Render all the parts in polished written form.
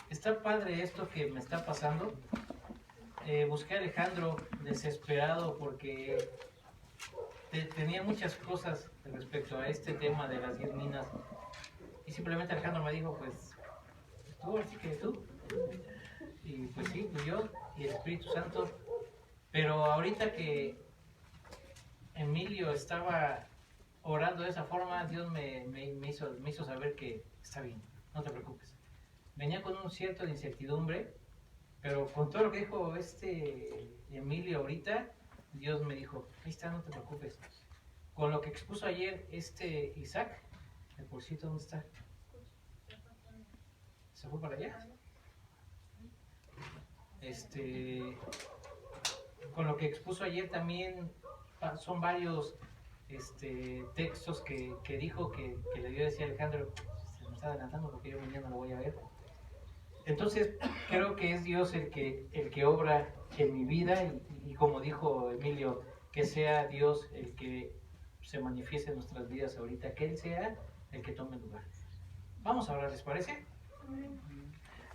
Está padre esto que me está pasando. Busqué a Alejandro desesperado porque tenía muchas cosas respecto a este tema de las 10 minas. Y simplemente Alejandro me dijo, pues, tú, así que tú. Y pues sí, pues yo y el Espíritu Santo. Pero ahorita que Emilio estaba orando de esa forma, Dios me hizo saber que está bien, no te preocupes. Venía con un cierto de incertidumbre, pero con todo lo que dijo Emilio ahorita, Dios me dijo, ahí está, no te preocupes. Con lo que expuso ayer Isaac, el porcito, ¿dónde está? ¿Se fue para allá? Con lo que expuso ayer también son varios textos que dijo que le dio a decir Alejandro, se me está adelantando porque yo mañana lo voy a ver. Entonces creo que es Dios el que obra en mi vida y como dijo Emilio, que sea Dios el que se manifieste en nuestras vidas ahorita, que Él sea el que tome lugar. Vamos a orar, ¿les parece?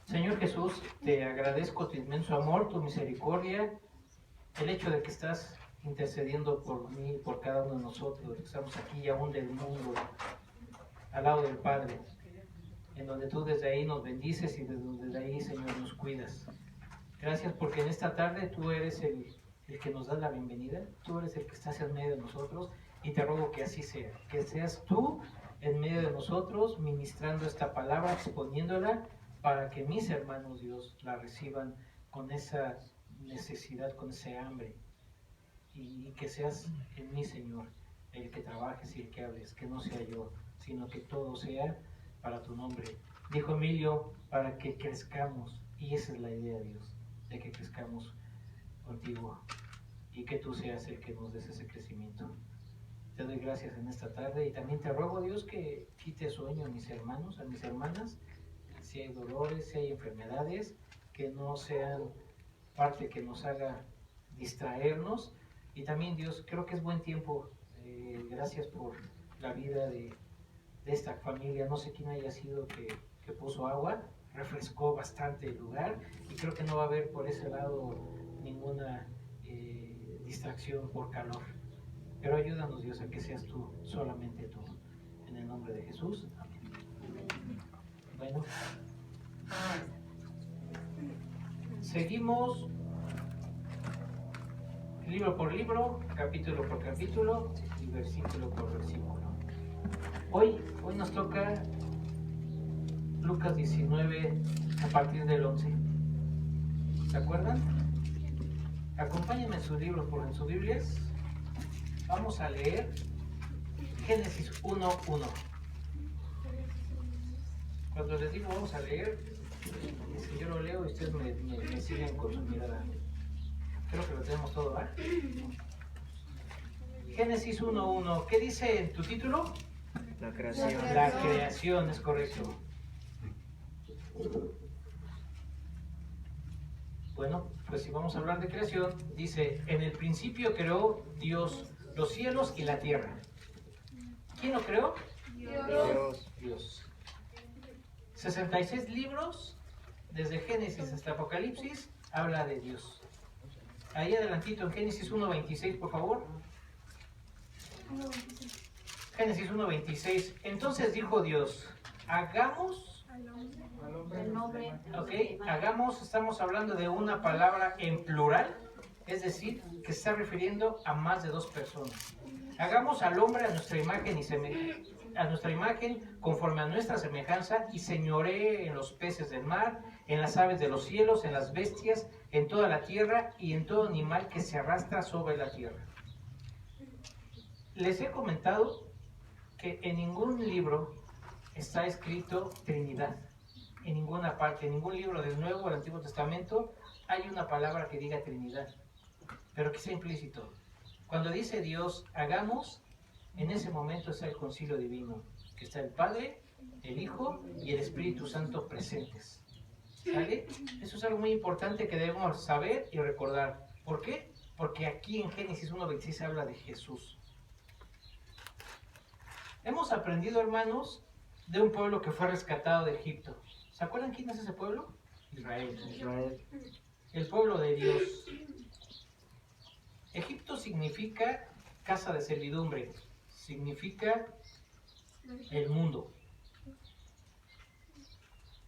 Señor Jesús, te agradezco tu inmenso amor, tu misericordia, el hecho de que estás intercediendo por mí, por cada uno de nosotros, que estamos aquí y aún del mundo, al lado del Padre, en donde tú desde ahí nos bendices y desde ahí, Señor, nos cuidas. Gracias porque en esta tarde tú eres el que nos da la bienvenida, tú eres el que estás en medio de nosotros y te ruego que así sea, que seas tú en medio de nosotros ministrando esta palabra, exponiéndola para que mis hermanos, Dios, la reciban con esa necesidad, con ese hambre y que seas en mí, Señor, el que trabajes y el que hables, que no sea yo, sino que todo sea para tu nombre. Dijo Emilio, para que crezcamos, y esa es la idea, Dios, de que crezcamos contigo y que tú seas el que nos des ese crecimiento. Te doy gracias en esta tarde y también te ruego, Dios, que quite sueño a mis hermanos, a mis hermanas, si hay dolores, si hay enfermedades, que no sean parte que nos haga distraernos. Y también, Dios, creo que es buen tiempo. Gracias por la vida de esta familia. No sé quién haya sido que puso agua, refrescó bastante el lugar y creo que no va a haber por ese lado ninguna distracción por calor. Pero ayúdanos, Dios, a que seas tú, solamente tú. En el nombre de Jesús. Amén. Bueno. Seguimos libro por libro, capítulo por capítulo y versículo por versículo. Hoy nos toca Lucas 19 a partir del 11. ¿Se acuerdan? Acompáñenme en sus libros, en sus Biblias. Vamos a leer Génesis 1:1. Cuando les digo vamos a leer, si yo lo leo y ustedes me siguen con su mirada. Creo que lo tenemos todo, ¿verdad? Génesis 1:1. ¿Qué dice en tu título? La creación. La creación, es correcto. Bueno, pues si vamos a hablar de creación, dice, en el principio creó Dios los cielos y la tierra. ¿Quién lo creó? Dios. 66 libros, desde Génesis hasta Apocalipsis, habla de Dios. Ahí adelantito en Génesis 1:26, por favor. Génesis 1:26. Entonces dijo Dios, hagamos... Hagamos, estamos hablando de una palabra en plural, es decir, que se está refiriendo a más de dos personas. Hagamos al hombre a nuestra imagen conforme a nuestra semejanza y señoree en los peces del mar, en las aves de los cielos, en las bestias, en toda la tierra y en todo animal que se arrastra sobre la tierra. Les he comentado que en ningún libro está escrito Trinidad. En ninguna parte, en ningún libro del Nuevo o del Antiguo Testamento hay una palabra que diga Trinidad, pero que sea implícito. Cuando dice Dios, hagamos, en ese momento está el concilio divino, que está el Padre, el Hijo y el Espíritu Santo presentes. ¿Sale? Eso es algo muy importante que debemos saber y recordar. ¿Por qué? Porque aquí en Génesis 1:26 habla de Jesús. Hemos aprendido, hermanos, de un pueblo que fue rescatado de Egipto. ¿Se acuerdan quién es ese pueblo? Israel. El pueblo de Dios. Egipto significa casa de servidumbre, significa el mundo.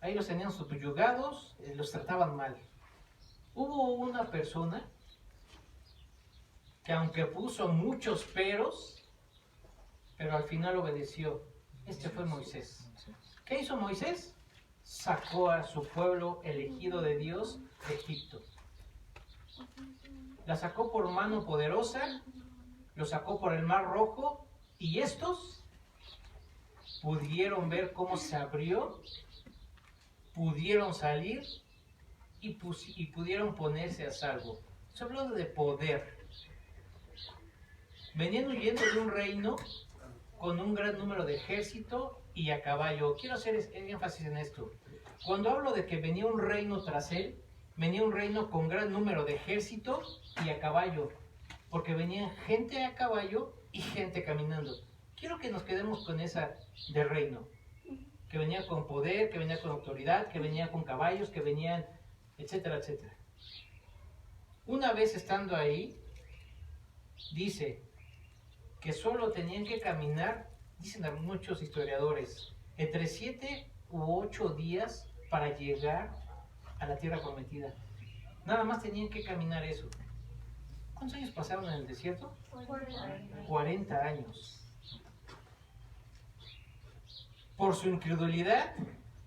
Ahí los tenían subyugados, los trataban mal. Hubo una persona que aunque puso muchos peros, pero al final obedeció. Este fue Moisés. ¿Qué hizo Moisés? Sacó a su pueblo elegido de Dios de Egipto. La sacó por mano poderosa, lo sacó por el Mar Rojo, y estos pudieron ver cómo se abrió, pudieron salir y pudieron ponerse a salvo. Se habló de poder. Venían huyendo de un reino con un gran número de ejército y a caballo. Quiero hacer énfasis en esto. Cuando hablo de que venía un reino tras él, venía un reino con gran número de ejército y a caballo, porque venían gente a caballo y gente caminando. Quiero que nos quedemos con esa de reino, que venía con poder, que venía con autoridad, que venía con caballos, que venían, etcétera, etcétera. Una vez estando ahí, dice que solo tenían que caminar, dicen muchos historiadores, entre 7 u 8 días para llegar a la tierra prometida. Nada más tenían que caminar eso. ¿Cuántos años pasaron en el desierto? 40 años. Por su incredulidad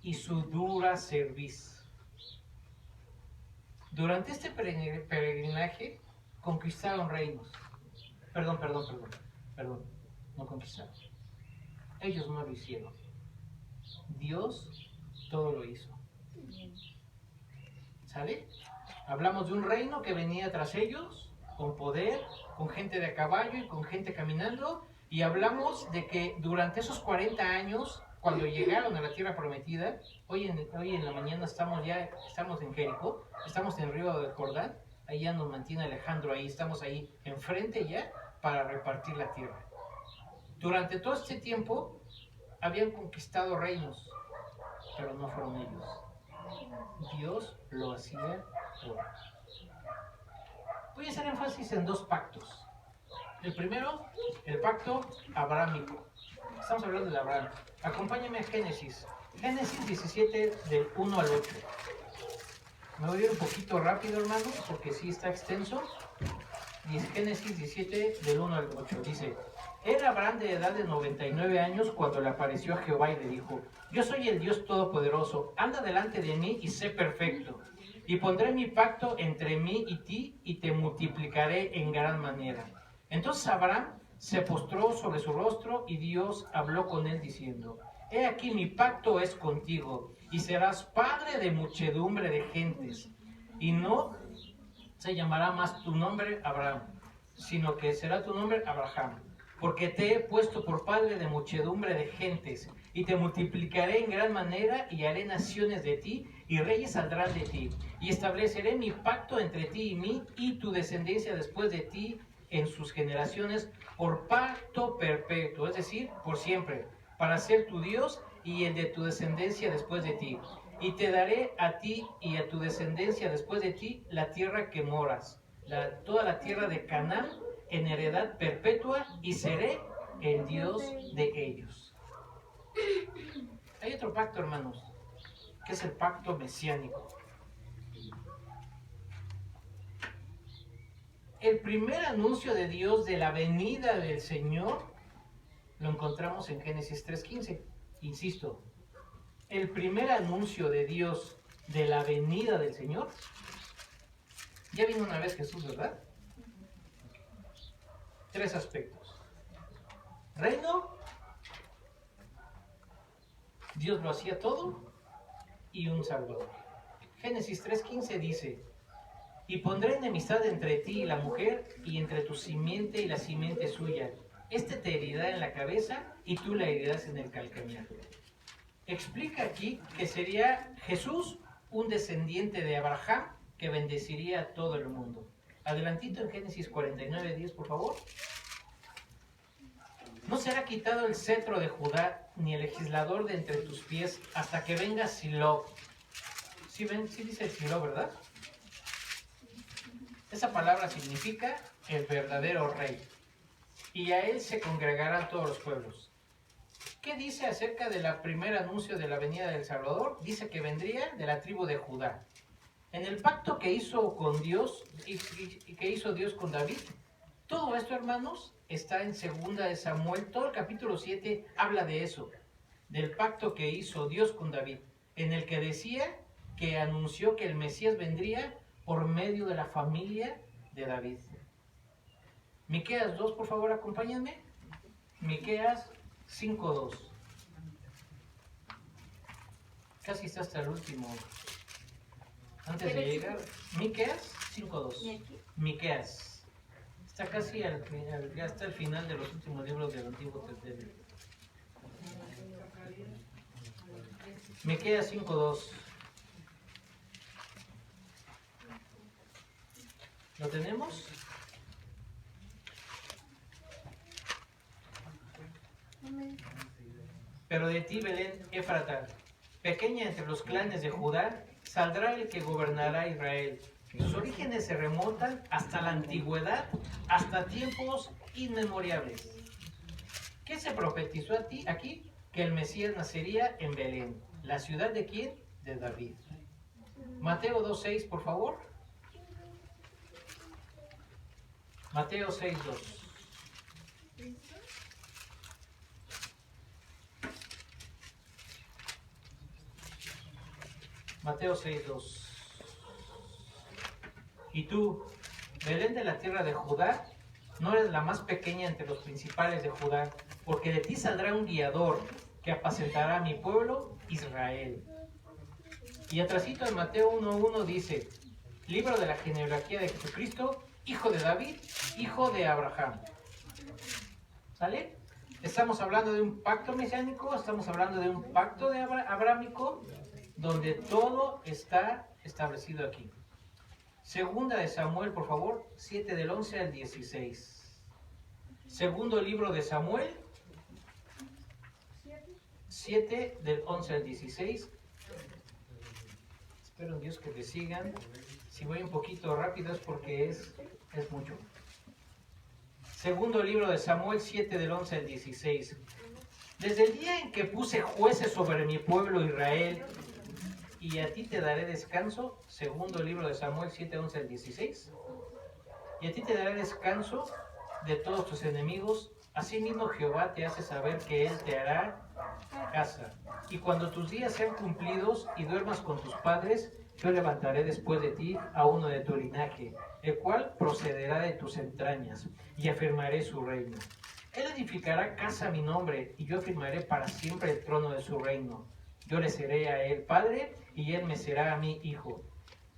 y su dura cerviz. Durante este peregrinaje conquistaron reinos. Perdón, no conquistaron. Ellos no lo hicieron. Dios todo lo hizo. ¿Sale? Hablamos de un reino que venía tras ellos, con poder, con gente de a caballo y con gente caminando, y hablamos de que durante esos 40 años, cuando llegaron a la tierra prometida, hoy en la mañana estamos en Jericó, estamos en el río del Jordán, ahí ya nos mantiene Alejandro, ahí estamos ahí enfrente ya para repartir la tierra. Durante todo este tiempo habían conquistado reinos, pero no fueron ellos. Dios lo hacía todo. Voy a hacer énfasis en 2 pactos. El primero, el pacto abrámico. Estamos hablando de Abraham. Acompáñame a Génesis. Génesis 17, del 1 al 8. Me voy a ir un poquito rápido, hermanos, porque sí está extenso. Y es Génesis 17, del 1 al 8. Dice: Era Abraham de edad de 99 años cuando le apareció a Jehová y le dijo: Yo soy el Dios Todopoderoso, anda delante de mí y sé perfecto. Y pondré mi pacto entre mí y ti y te multiplicaré en gran manera. Entonces Abraham se postró sobre su rostro y Dios habló con él diciendo: He aquí mi pacto es contigo y serás padre de muchedumbre de gentes. Y no se llamará más tu nombre Abraham, sino que será tu nombre Abraham, porque te he puesto por padre de muchedumbre de gentes, y te multiplicaré en gran manera, y haré naciones de ti, y reyes saldrán de ti, y estableceré mi pacto entre ti y mí, y tu descendencia después de ti en sus generaciones, por pacto perpetuo, es decir, por siempre, para ser tu Dios y el de tu descendencia después de ti. Y te daré a ti y a tu descendencia después de ti la tierra que moras, toda la tierra de Canaán en heredad perpetua, y seré el Dios de ellos. Hay otro pacto, hermanos, que es el pacto mesiánico. El primer anuncio de Dios de la venida del Señor lo encontramos en Génesis 3:15. Insisto, el primer anuncio de Dios de la venida del Señor, ya vino una vez Jesús, ¿verdad? 3 aspectos. Reino, Dios lo hacía todo, y un Salvador. Génesis 3:15 dice: Y pondré enemistad entre ti y la mujer, y entre tu simiente y la simiente suya. Este te herirá en la cabeza, y tú la herirás en el calcañar. Explica aquí que sería Jesús un descendiente de Abraham que bendeciría a todo el mundo. Adelantito en Génesis 49:10, por favor. No será quitado el cetro de Judá, ni el legislador de entre tus pies, hasta que venga Silo. ¿Sí ven? Sí dice Silo, ¿verdad? Esa palabra significa el verdadero rey. Y a él se congregarán todos los pueblos. ¿Qué dice acerca del primer anuncio de la venida del Salvador? Dice que vendría de la tribu de Judá. En el pacto que hizo con Dios y que hizo Dios con David, todo esto, hermanos, está en 2 de Samuel. Todo el capítulo 7 habla de eso, del pacto que hizo Dios con David, en el que decía que anunció que el Mesías vendría por medio de la familia de David. Miqueas 2, por favor, acompáñenme. Miqueas 5:2. Casi está hasta el último. Antes de llegar, Miqueas 5:2. Miqueas. Está casi ya hasta el final de los últimos libros del Antiguo Testamento. Miqueas 5:2. ¿Lo tenemos? Pero de ti, Belén Éfrata, pequeña entre los clanes de Judá, saldrá el que gobernará Israel. Sus orígenes se remontan hasta la antigüedad, hasta tiempos inmemorables. ¿Qué se profetizó a ti aquí? Que el Mesías nacería en Belén. ¿La ciudad de quién? De David. Mateo 2:6, por favor. Mateo 6:2. Mateo 6:2. Y tú, Belén de la tierra de Judá, no eres la más pequeña entre los principales de Judá, porque de ti saldrá un guiador que apacentará a mi pueblo Israel. Y atrasito en Mateo 1:1 dice, libro de la genealogía de Jesucristo, hijo de David, hijo de Abraham. ¿Sale? Estamos hablando de un pacto mesiánico, estamos hablando de un pacto de abrámico, donde todo está establecido aquí. 2 de Samuel, por favor, 7 del 11 al 16. Segundo libro de Samuel, 7 del 11 al 16. Espero en Dios que me sigan. Si voy un poquito rápido es porque es mucho. Segundo libro de Samuel, 7 del 11 al 16. Desde el día en que puse jueces sobre mi pueblo Israel, y a ti te daré descanso. Segundo libro de Samuel 7, 11 al 16. Y a ti te daré descanso de todos tus enemigos. Asimismo Jehová te hace saber que Él te hará casa. Y cuando tus días sean cumplidos y duermas con tus padres, yo levantaré después de ti a uno de tu linaje, el cual procederá de tus entrañas, y afirmaré su reino. Él edificará casa a mi nombre, y yo afirmaré para siempre el trono de su reino. Yo le seré a él padre, y él me será a mí hijo.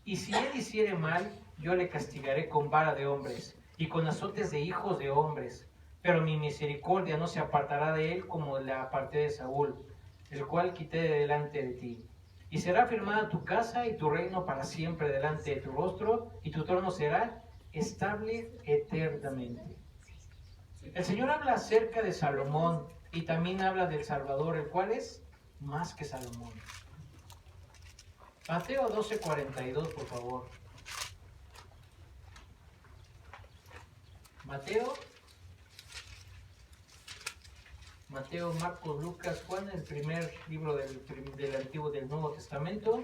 Y si él hiciere mal, yo le castigaré con vara de hombres, y con azotes de hijos de hombres. Pero mi misericordia no se apartará de él como la aparté de Saúl, el cual quité de delante de ti. Y será firmada tu casa y tu reino para siempre delante de tu rostro, y tu trono será estable eternamente. El Señor habla acerca de Salomón, y también habla del Salvador, el cual es más que Salomón. Mateo 12:42, por favor. Mateo, Marcos, Lucas, Juan, el primer libro del Antiguo del Nuevo Testamento.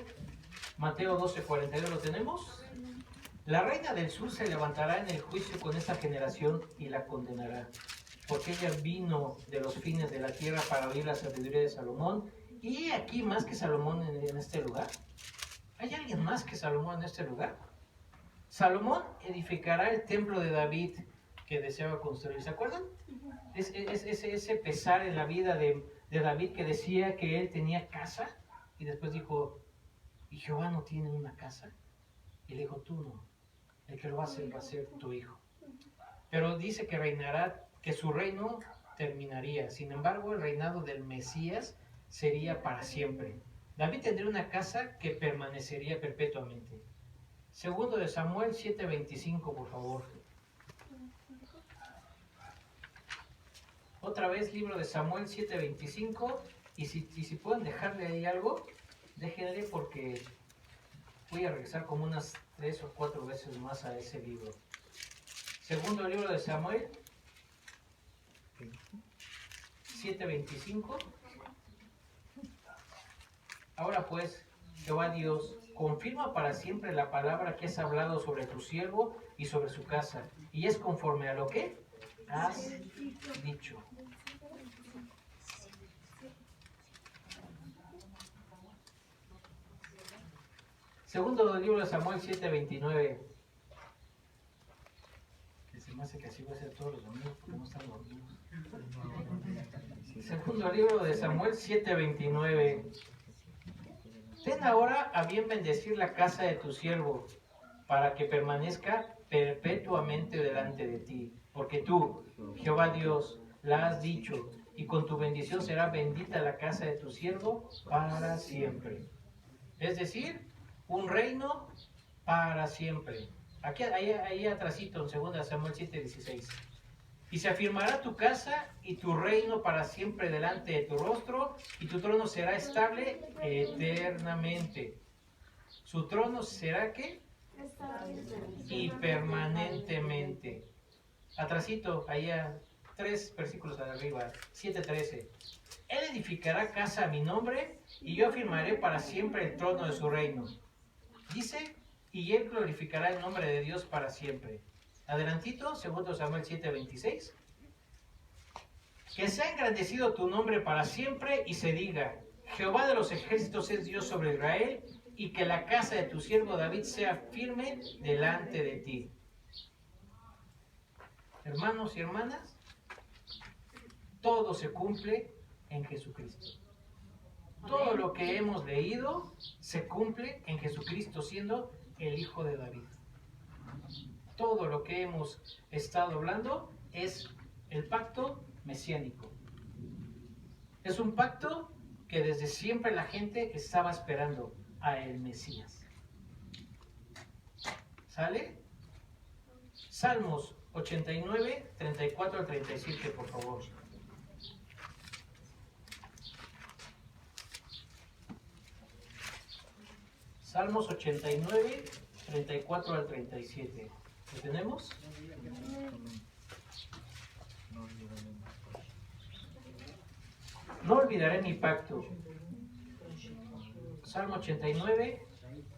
Mateo 12:42, ¿lo tenemos? La reina del sur se levantará en el juicio con esta generación y la condenará, porque ella vino de los fines de la tierra para oír la sabiduría de Salomón. ¿Y aquí más que Salomón en este lugar? ¿Hay alguien más que Salomón en este lugar? Salomón edificará el templo de David que deseaba construir. ¿Se acuerdan? Ese pesar en la vida de David que decía que él tenía casa y después dijo, ¿y Jehová no tiene una casa? Y le dijo, tú no, el que lo va a ser tu hijo. Pero dice que reinará, que su reino terminaría. Sin embargo, el reinado del Mesías sería para siempre. David tendría una casa que permanecería perpetuamente. Segundo de Samuel 7:25, por favor. Otra vez, libro de Samuel 7:25. Y si pueden dejarle ahí algo, déjenle porque Voy a regresar como unas 3 o 4 veces más a ese libro. Segundo libro de Samuel, 7:25. Ahora pues, Jehová Dios, confirma para siempre la palabra que has hablado sobre tu siervo y sobre su casa, y es conforme a lo que has dicho. Segundo libro de Samuel 7:29. Que se me hace que así va a ser todos los domingos porque no están dormidos. Segundo libro de Samuel 7:29. Ten ahora a bien bendecir la casa de tu siervo, para que permanezca perpetuamente delante de ti. Porque tú, Jehová Dios, la has dicho, y con tu bendición será bendita la casa de tu siervo para siempre. Es decir, un reino para siempre. Aquí, ahí atrásito, en 2 Samuel 7:16. Y se afirmará tu casa y tu reino para siempre delante de tu rostro, y tu trono será estable eternamente. Su trono será ¿qué? Y permanentemente. Atrásito, ahí a 3 versículos arriba, 7:13. Él edificará casa a mi nombre, y yo afirmaré para siempre el trono de su reino. Dice, y él glorificará el nombre de Dios para siempre. Adelantito, 2 Samuel 7:26. Que sea engrandecido tu nombre para siempre y se diga, Jehová de los ejércitos es Dios sobre Israel, y que la casa de tu siervo David sea firme delante de ti. Hermanos y hermanas, todo se cumple en Jesucristo. Todo lo que hemos leído se cumple en Jesucristo siendo el Hijo de David. Todo lo que hemos estado hablando es el pacto mesiánico. Es un pacto que desde siempre la gente estaba esperando a el Mesías. ¿Sale? Salmos 89, 34 al 37, por favor. Salmos 89, 34 al 37. ¿Lo tenemos? No olvidaré mi pacto. Salmo 89,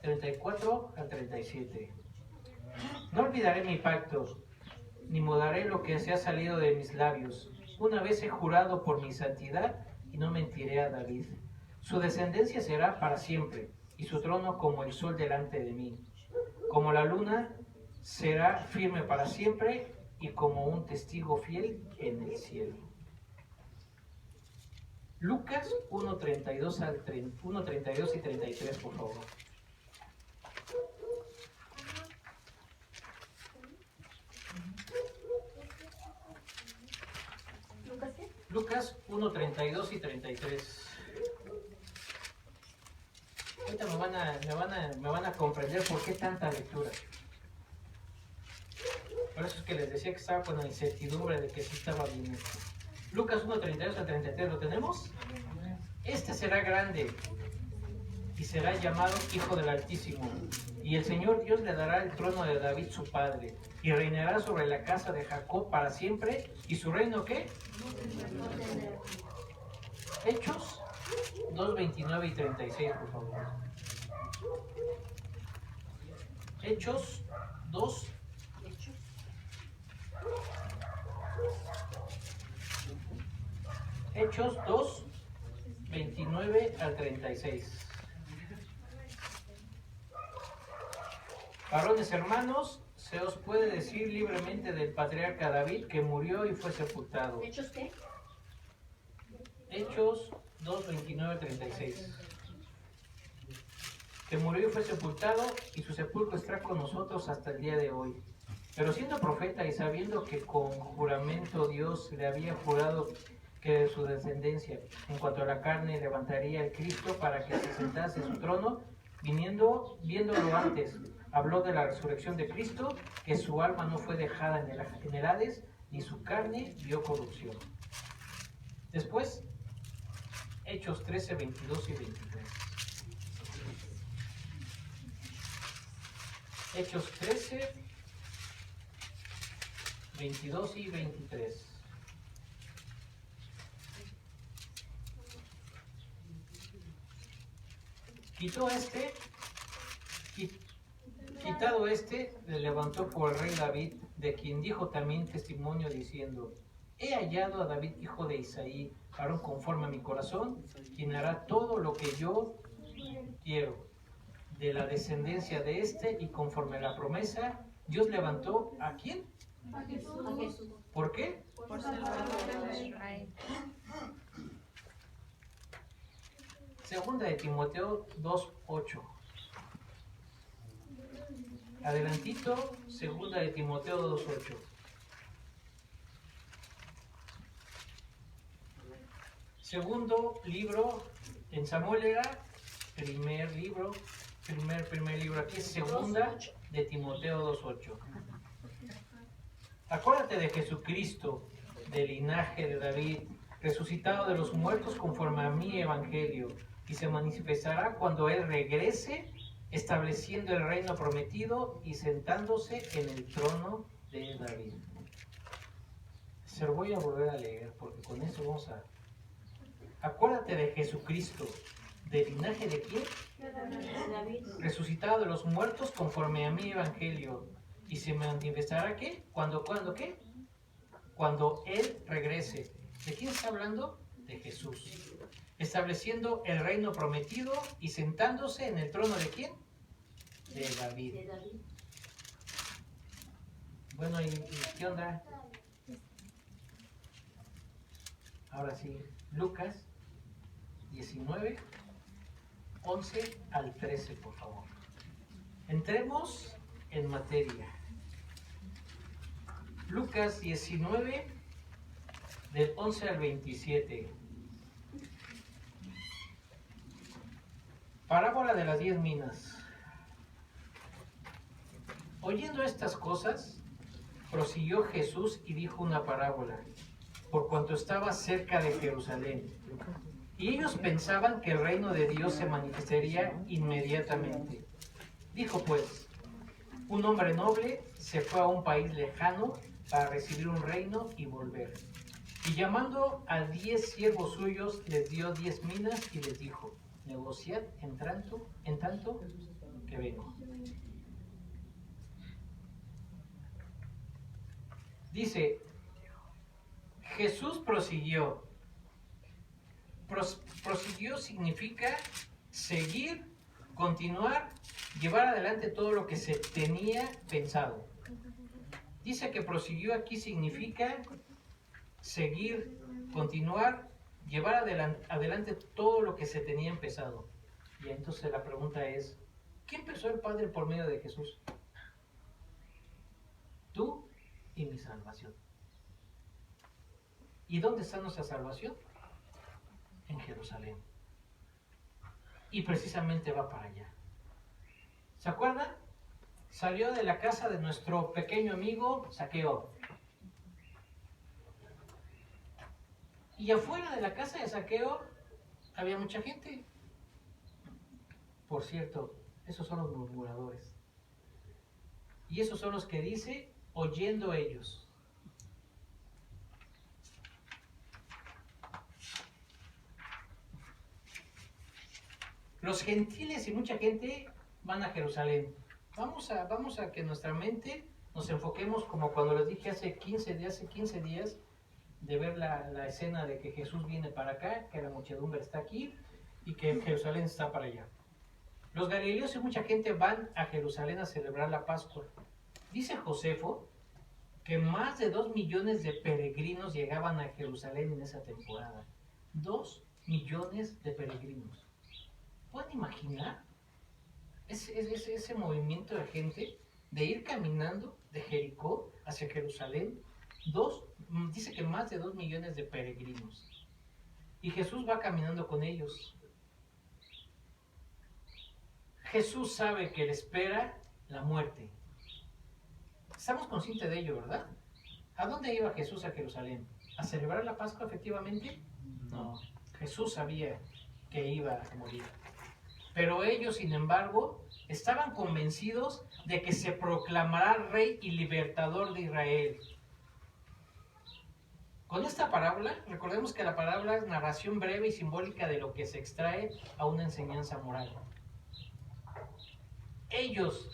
34 al 37. No olvidaré mi pacto, ni mudaré lo que se ha salido de mis labios. Una vez he jurado por mi santidad y no mentiré a David. Su descendencia será para siempre, y su trono como el sol delante de mí. Como la luna será firme para siempre, y como un testigo fiel en el cielo. Lucas 1:32 y 33, por favor. Lucas 1:32 y 33. Ahorita me van a comprender por qué tanta lectura. Por eso es que les decía que estaba con la incertidumbre de que sí estaba bien esto. Lucas 1:32 al 33, ¿lo tenemos? Este será grande y será llamado Hijo del Altísimo. Y el Señor Dios le dará el trono de David su padre, y reinará sobre la casa de Jacob para siempre. ¿Y su reino qué? Hechos 2:29 y 36, por favor. Hechos 2. Hechos 2, 29 al 36. Varones hermanos, se os puede decir libremente del patriarca David que murió y fue sepultado. ¿Hechos qué? Hechos 2, 29 al 36. Que murió y fue sepultado, y su sepulcro está con nosotros hasta el día de hoy. Pero siendo profeta y sabiendo que con juramento Dios le había jurado que de su descendencia, en cuanto a la carne, levantaría el Cristo para que se sentase en su trono, viéndolo antes, habló de la resurrección de Cristo, que su alma no fue dejada en el Hades, ni su carne vio corrupción. Después, Hechos 13, 22 y 23. Hechos 13, 22 y 23. Quitado le levantó por el rey David, de quien dijo también testimonio diciendo: he hallado a David, hijo de Isaí, varón conforme a mi corazón, quien hará todo lo que yo quiero. De la descendencia de y conforme a la promesa, Dios levantó ¿a quién? A Jesús. ¿Por qué? Por Salvador de Israel. Segunda de Timoteo 2:8. Adelantito, segunda de Timoteo 2:8. Segundo libro, en Samuel era primer libro aquí, segunda de Timoteo 2:8. Acuérdate de Jesucristo, del linaje de David, resucitado de los muertos conforme a mi evangelio, y se manifestará cuando Él regrese, estableciendo el reino prometido y sentándose en el trono de David. Se lo voy a volver a leer porque con eso vamos a... Acuérdate de Jesucristo, ¿del linaje de quién? De David. Resucitado de los muertos conforme a mi evangelio, y se manifestará ¿qué? ¿Cuándo qué? Cuando Él regrese. ¿De quién está hablando? De Jesús. Estableciendo el reino prometido y sentándose en el trono ¿de quién? De David. Bueno, ¿y qué onda? Ahora sí, Lucas 19, 11 al 13, por favor. Entremos en materia. Lucas 19, del 11 al 27. Parábola de las 10 minas. Oyendo estas cosas, prosiguió Jesús y dijo una parábola, por cuanto estaba cerca de Jerusalén. Y ellos pensaban que el reino de Dios se manifestaría inmediatamente. Dijo pues: un hombre noble se fue a un país lejano para recibir un reino y volver. Y llamando a 10 siervos suyos, les dio 10 minas y les dijo: negociad en tanto que vengo. Dice, Jesús prosiguió. Prosiguió significa seguir, continuar, llevar adelante todo lo que se tenía pensado. Dice que prosiguió aquí significa seguir, continuar, llevar adelante todo lo que se tenía empezado. Y entonces la pregunta es, ¿qué empezó el Padre por medio de Jesús? Tú y mi salvación. ¿Y dónde está nuestra salvación? En Jerusalén. Y precisamente va para allá. ¿Se acuerdan? Salió de la casa de nuestro pequeño amigo Zaqueo. Y afuera de la casa de Zaqueo había mucha gente. Por cierto, esos son los murmuradores. Y esos son los que dice, oyendo ellos. Los gentiles y mucha gente van a Jerusalén. Vamos a que nuestra mente nos enfoquemos como cuando les dije hace 15 días de ver la escena de que Jesús viene para acá, que la muchedumbre está aquí y que Jerusalén está para allá. Los galileos y mucha gente van a Jerusalén a celebrar la Pascua. Dice Josefo que más de 2 millones de peregrinos llegaban a Jerusalén en esa temporada. 2 millones de peregrinos. ¿Pueden imaginar ese movimiento de gente de ir caminando de Jericó hacia Jerusalén? Dice que más de 2 millones de peregrinos. Y Jesús va caminando con ellos. Jesús sabe que le espera la muerte. Estamos conscientes de ello, ¿verdad? ¿A dónde iba Jesús a Jerusalén? ¿A celebrar la Pascua efectivamente? No. Jesús sabía que iba a morir. Pero ellos, sin embargo, estaban convencidos de que se proclamará rey y libertador de Israel. Con esta parábola, recordemos que la parábola es narración breve y simbólica de lo que se extrae a una enseñanza moral. Ellos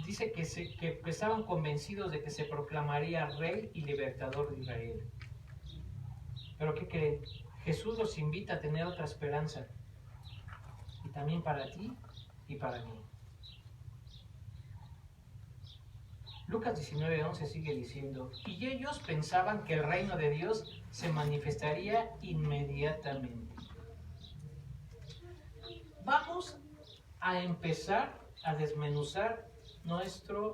dice que estaban convencidos de que se proclamaría rey y libertador de Israel. Pero ¿qué creen? Jesús los invita a tener otra esperanza. Y también para ti y para mí. Lucas 19:11 sigue diciendo, y ellos pensaban que el reino de Dios se manifestaría inmediatamente. Vamos a empezar a desmenuzar nuestra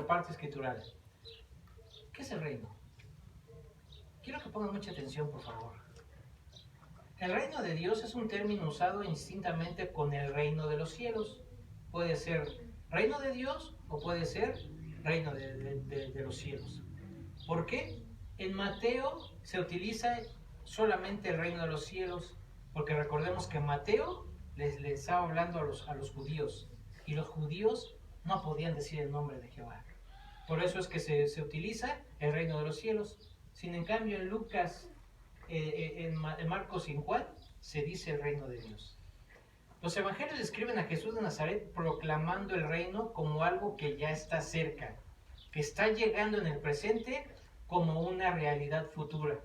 parte escritural. ¿Qué es el reino? Quiero que pongan mucha atención, por favor. El reino de Dios es un término usado indistintamente con el reino de los cielos. Puede ser reino de Dios o puede ser reino de los cielos. ¿Por qué? En Mateo se utiliza solamente el reino de los cielos, porque recordemos que Mateo les estaba hablando a los judíos, y los judíos no podían decir el nombre de Jehová. Por eso es que se utiliza el reino de los cielos. Sin en cambio en Lucas, en Marcos y en Juan, se dice el reino de Dios. Los evangelios describen a Jesús de Nazaret proclamando el reino como algo que ya está cerca, que está llegando en el presente como una realidad futura.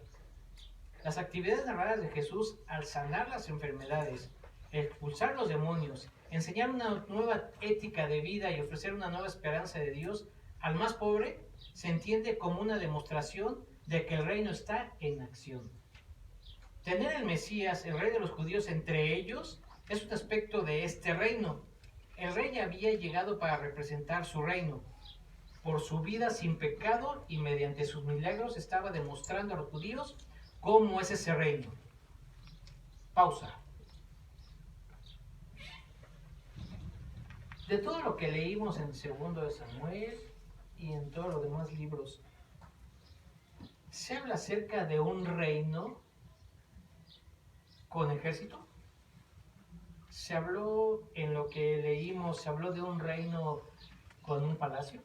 Las actividades narradas de Jesús al sanar las enfermedades, expulsar los demonios, enseñar una nueva ética de vida y ofrecer una nueva esperanza de Dios al más pobre, se entiende como una demostración de que el reino está en acción. Tener el Mesías, el rey de los judíos, entre ellos, es un aspecto de este reino. El rey había llegado para representar su reino. Por su vida sin pecado y mediante sus milagros estaba demostrando a los judíos cómo es ese reino. Pausa. De todo lo que leímos en 2 de Samuel y en todos los demás libros, ¿se habla acerca de un reino con ejército? ¿Se habló en lo que leímos, se habló de un reino con un palacio?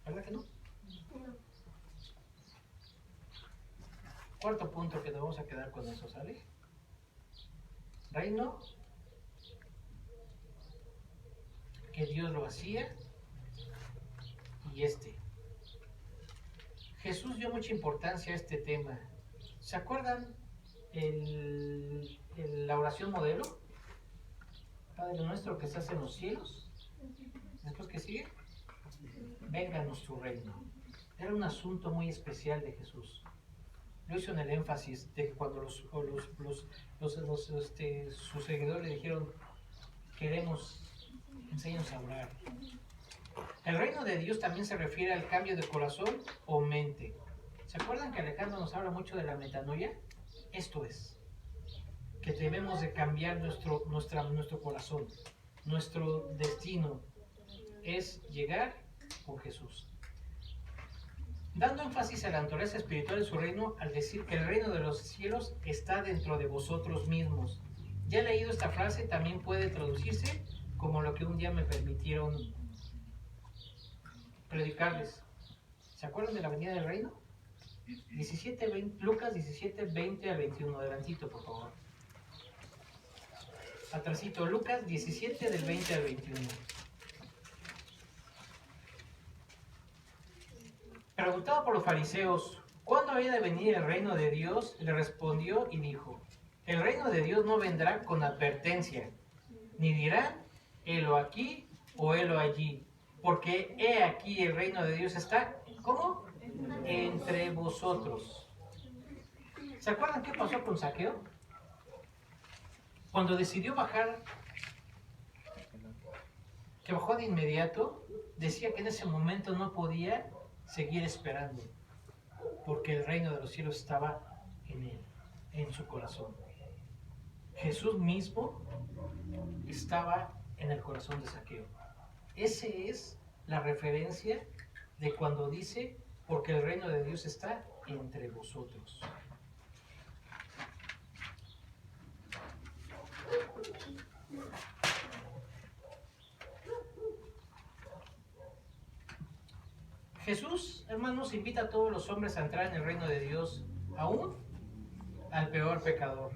¿Verdad que no? Cuarto punto que nos vamos a quedar con eso, ¿sale? Reino que Dios lo hacía y Jesús dio mucha importancia a este tema. ¿Se acuerdan la oración modelo? Padre nuestro que estás en los cielos. Después, ¿qué sigue? Vénganos tu reino. Era un asunto muy especial de Jesús. Lo hizo en el énfasis de que cuando sus seguidores le dijeron, enséñanos a orar. El reino de Dios también se refiere al cambio de corazón o mente. ¿Se acuerdan que Alejandro nos habla mucho de la metanoia? Esto es, que debemos de cambiar nuestro corazón. Nuestro destino es llegar con Jesús. Dando énfasis a la naturaleza espiritual de su reino al decir que el reino de los cielos está dentro de vosotros mismos. Ya he leído esta frase, también puede traducirse como lo que un día me permitieron predicarles. ¿Se acuerdan de la venida del reino? Lucas 17, 20 al 21. Adelantito, por favor. Atrasito, Lucas 17 del 20 al 21. Preguntado por los fariseos, ¿cuándo había de venir el reino de Dios? Le respondió y dijo, el reino de Dios no vendrá con advertencia, ni dirán, helo aquí o helo allí, porque he aquí el reino de Dios está, ¿cómo? Entre vosotros. ¿Se acuerdan qué pasó con Zaqueo? Cuando decidió bajar, que bajó de inmediato, decía que en ese momento no podía seguir esperando, porque el reino de los cielos estaba en él, en su corazón. Jesús mismo estaba en el corazón de Zaqueo. Esa es la referencia de cuando dice, porque el reino de Dios está entre vosotros. Jesús, hermanos, invita a todos los hombres a entrar en el reino de Dios, aún al peor pecador.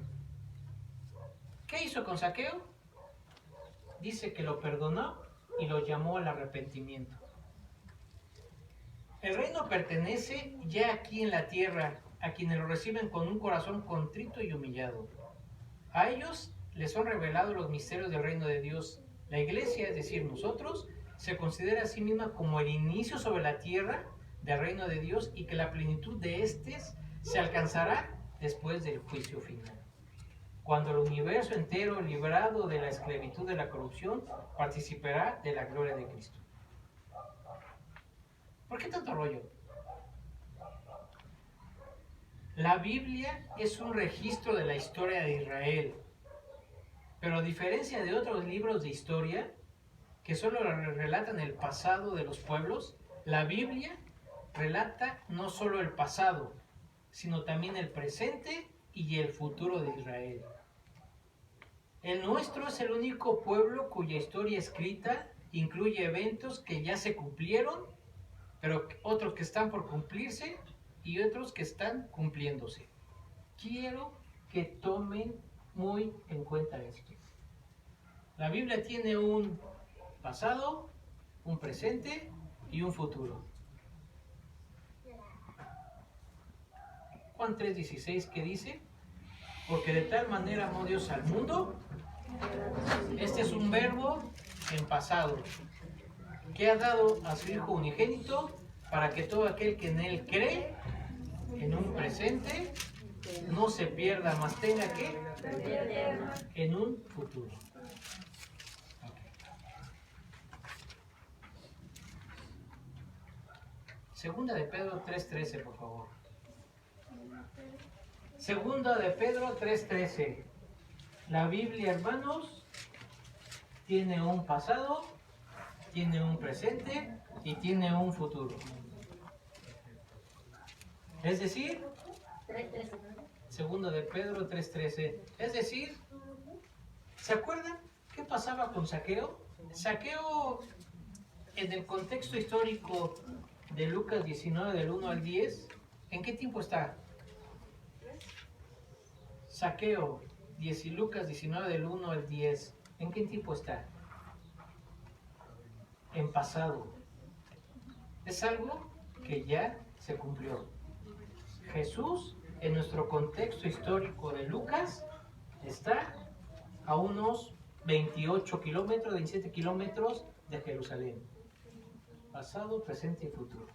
¿Qué hizo con Zaqueo? Dice que lo perdonó y lo llamó al arrepentimiento. El reino pertenece ya aquí en la tierra a quienes lo reciben con un corazón contrito y humillado. A ellos les son revelados los misterios del reino de Dios. La iglesia, es decir, nosotros, se considera a sí misma como el inicio sobre la tierra del reino de Dios y que la plenitud de éstes se alcanzará después del juicio final. Cuando el universo entero, librado de la esclavitud de la corrupción, participará de la gloria de Cristo. ¿Por qué tanto rollo? La Biblia es un registro de la historia de Israel, pero a diferencia de otros libros de historia que solo relatan el pasado de los pueblos, la Biblia relata no solo el pasado, sino también el presente y el futuro de Israel. El nuestro es el único pueblo cuya historia escrita incluye eventos que ya se cumplieron, pero otros que están por cumplirse y otros que están cumpliéndose. Quiero que tomen muy en cuenta esto. La Biblia tiene un pasado, un presente y un futuro. Juan 3:16, ¿qué dice? Porque de tal manera amó Dios al mundo. Este es un verbo en pasado, que ha dado a su Hijo unigénito para que todo aquel que en Él cree, en un presente, no se pierda, mas tenga que en un futuro. Segunda de Pedro 3:13, por favor. Segunda de Pedro 3:13. La Biblia, hermanos, tiene un pasado, tiene un presente y tiene un futuro. Es decir, Segunda de Pedro 3:13. Es decir, ¿se acuerdan qué pasaba con Zaqueo? Zaqueo, en el contexto histórico de Lucas 19, del 1 al 10, ¿en qué tiempo está? Zaqueo, Lucas 19, del 1 al 10, ¿en qué tiempo está? En pasado. Es algo que ya se cumplió. Jesús, en nuestro contexto histórico de Lucas, está a unos 28 kilómetros, 27 kilómetros de Jerusalén. Pasado, presente y futuro.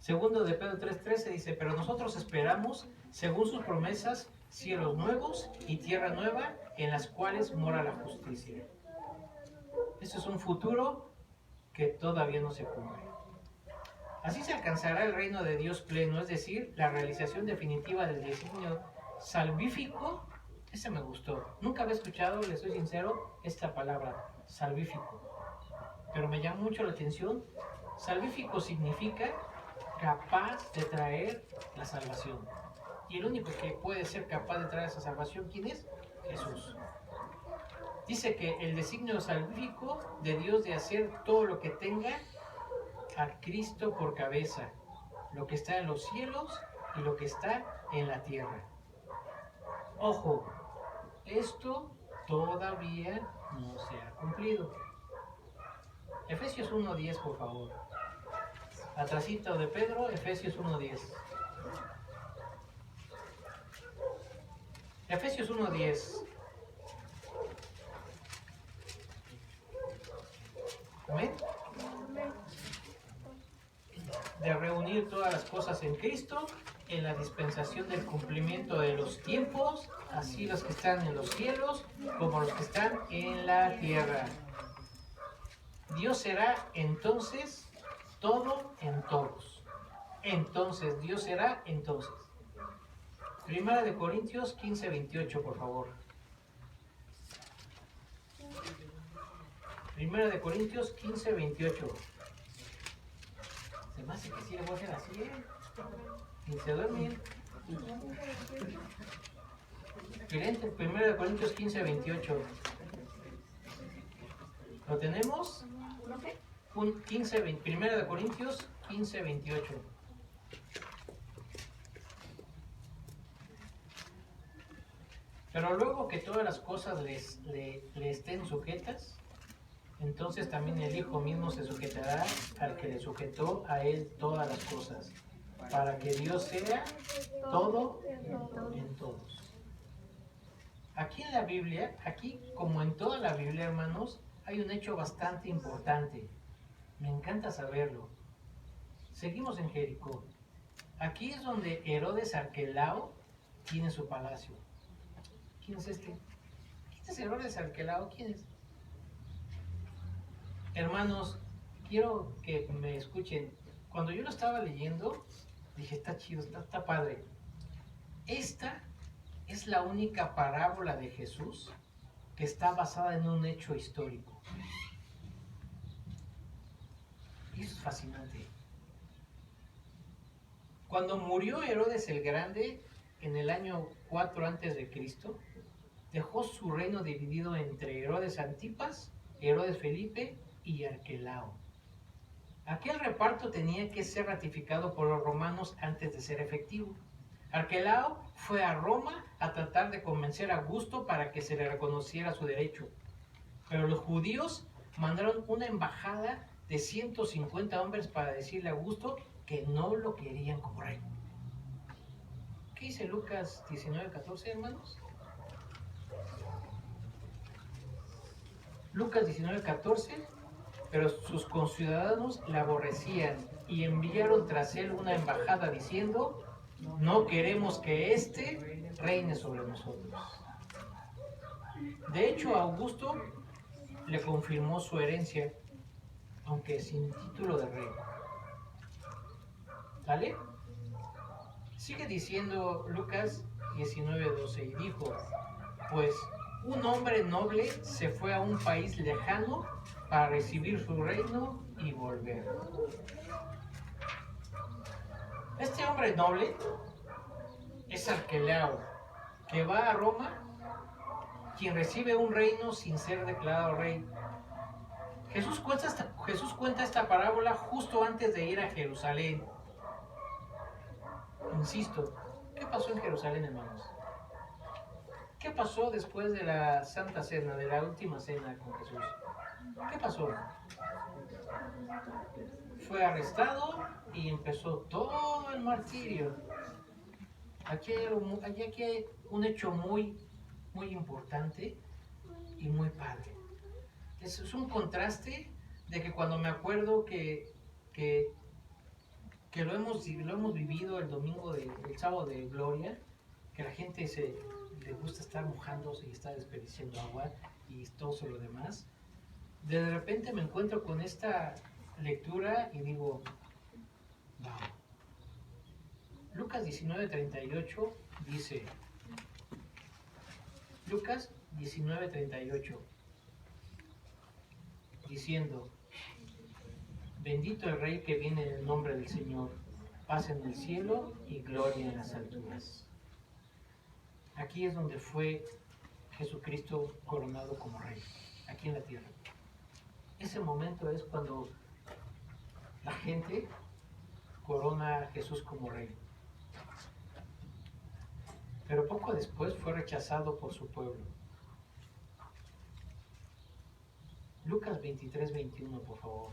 Segundo de Pedro 3:13 dice, pero nosotros esperamos, según sus promesas, cielos nuevos y tierra nueva en las cuales mora la justicia. Este es un futuro que todavía no se cumple. Así se alcanzará el reino de Dios pleno, es decir, la realización definitiva del designio salvífico. Ese me gustó. Nunca había escuchado, les soy sincero, esta palabra, salvífico. Pero me llama mucho la atención. Salvífico significa capaz de traer la salvación. Y el único que puede ser capaz de traer esa salvación, ¿quién es? Jesús. Dice que el designio salvífico de Dios de hacer todo lo que tenga a Cristo por cabeza, lo que está en los cielos y lo que está en la tierra. Ojo, esto todavía no se ha cumplido. Efesios 1:10, por favor. Atrasito de Pedro, Efesios 1:10. Efesios 1:10. ¿Amén? De reunir todas las cosas en Cristo, en la dispensación del cumplimiento de los tiempos, así los que están en los cielos como los que están en la tierra. Dios será entonces todo en todos. Entonces, Dios será entonces. Primera de Corintios 15:28, por favor. Primera de Corintios 15:28. Se me hace que sí le voy a hacer así, ¿eh? Y se duermen. Primera de Corintios 15:28. ¿Lo tenemos? ¿Uno qué? 1 de Corintios 15, 28. Pero luego que todas las cosas le estén sujetas, entonces también el Hijo mismo se sujetará al que le sujetó a él todas las cosas, para que Dios sea todo en todos. Aquí en la Biblia, aquí como en toda la Biblia, hermanos, hay un hecho bastante importante. Me encanta saberlo. Seguimos en Jericó. Aquí es donde Herodes Arquelao tiene su palacio. ¿Quién es este? ¿Quién es Herodes Arquelao? ¿Quién es? Hermanos, quiero que me escuchen. Cuando yo lo estaba leyendo, dije, está chido, está padre. Esta es la única parábola de Jesús que está basada en un hecho histórico. Y eso es fascinante. Cuando murió Herodes el Grande en el año 4 a.C., dejó su reino dividido entre Herodes Antipas, Herodes Felipe y Arquelao. Aquel reparto tenía que ser ratificado por los romanos antes de ser efectivo. Arquelao fue a Roma a tratar de convencer a Augusto para que se le reconociera su derecho. Pero los judíos mandaron una embajada de 150 hombres para decirle a Augusto que no lo querían como rey. ¿Qué dice Lucas 19:14, hermanos? Lucas 19:14, pero sus conciudadanos le aborrecían y enviaron tras él una embajada diciendo, no queremos que éste reine sobre nosotros. De hecho, Augusto le confirmó su herencia, aunque sin título de rey. ¿Vale? Sigue diciendo Lucas 19:12 y dijo, pues un hombre noble se fue a un país lejano para recibir su reino y volver. Este hombre noble es Arquelao, que va a Roma, quien recibe un reino sin ser declarado rey. Jesús cuenta esta parábola justo antes de ir a Jerusalén. Insisto, ¿qué pasó en Jerusalén, hermanos? ¿Qué pasó después de la Santa Cena, de la última cena con Jesús? ¿Qué pasó? Fue arrestado y empezó todo el martirio. Aquí hay un hecho muy importante y muy padre. Es un contraste de que cuando me acuerdo que lo hemos vivido el domingo, el sábado de Gloria, que la gente le gusta estar mojándose y estar desperdiciando agua y todo lo demás. De repente me encuentro con esta lectura y digo, wow. Lucas 19:38 dice, Lucas 19:38, diciendo, bendito el Rey que viene en el nombre del Señor, paz en el cielo y gloria en las alturas. Aquí es donde fue Jesucristo coronado como Rey, aquí en la tierra. Ese momento es cuando la gente corona a Jesús como Rey. Pero poco después fue rechazado por su pueblo. Lucas 23:21, por favor.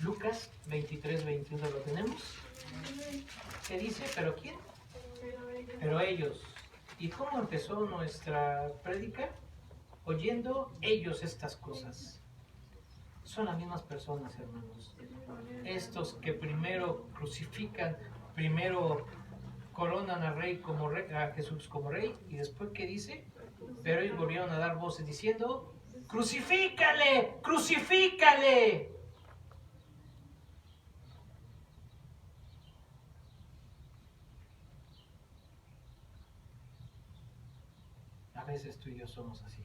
Lucas 23:21, ¿lo tenemos? ¿Qué dice? ¿Pero quién? Pero ellos. ¿Y cómo empezó nuestra prédica? Oyendo ellos estas cosas. Son las mismas personas, hermanos. Estos que primero crucifican, primero coronan a Jesús como rey, y después ¿qué dice? Pero ellos volvieron a dar voces diciendo, ¡crucifícale! ¡Crucifícale! A veces tú y yo somos así.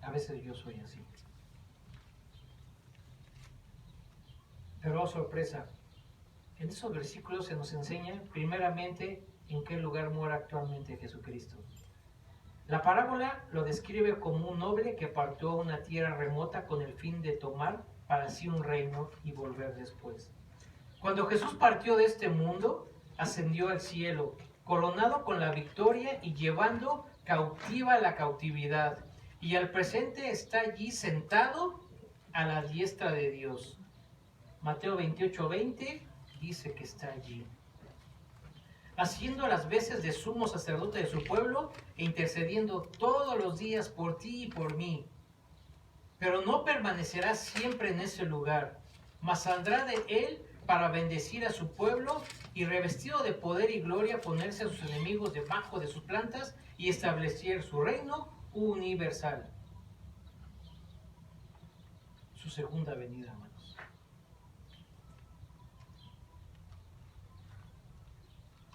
A veces yo soy así. Pero oh sorpresa, En esos versículos se nos enseña primeramente en qué lugar mora actualmente Jesucristo. La parábola lo describe como un noble que partió a una tierra remota con el fin de tomar para sí un reino y volver después. Cuando Jesús partió de este mundo, ascendió al cielo, coronado con la victoria y llevando cautiva la cautividad. Y al presente está allí sentado a la diestra de Dios. Mateo 28:20 dice que está allí, haciendo las veces de sumo sacerdote de su pueblo e intercediendo todos los días por ti y por mí. Pero no permanecerá siempre en ese lugar, mas saldrá de él para bendecir a su pueblo y revestido de poder y gloria ponerse a sus enemigos debajo de sus plantas y establecer su reino universal. Su segunda venida, hermanos.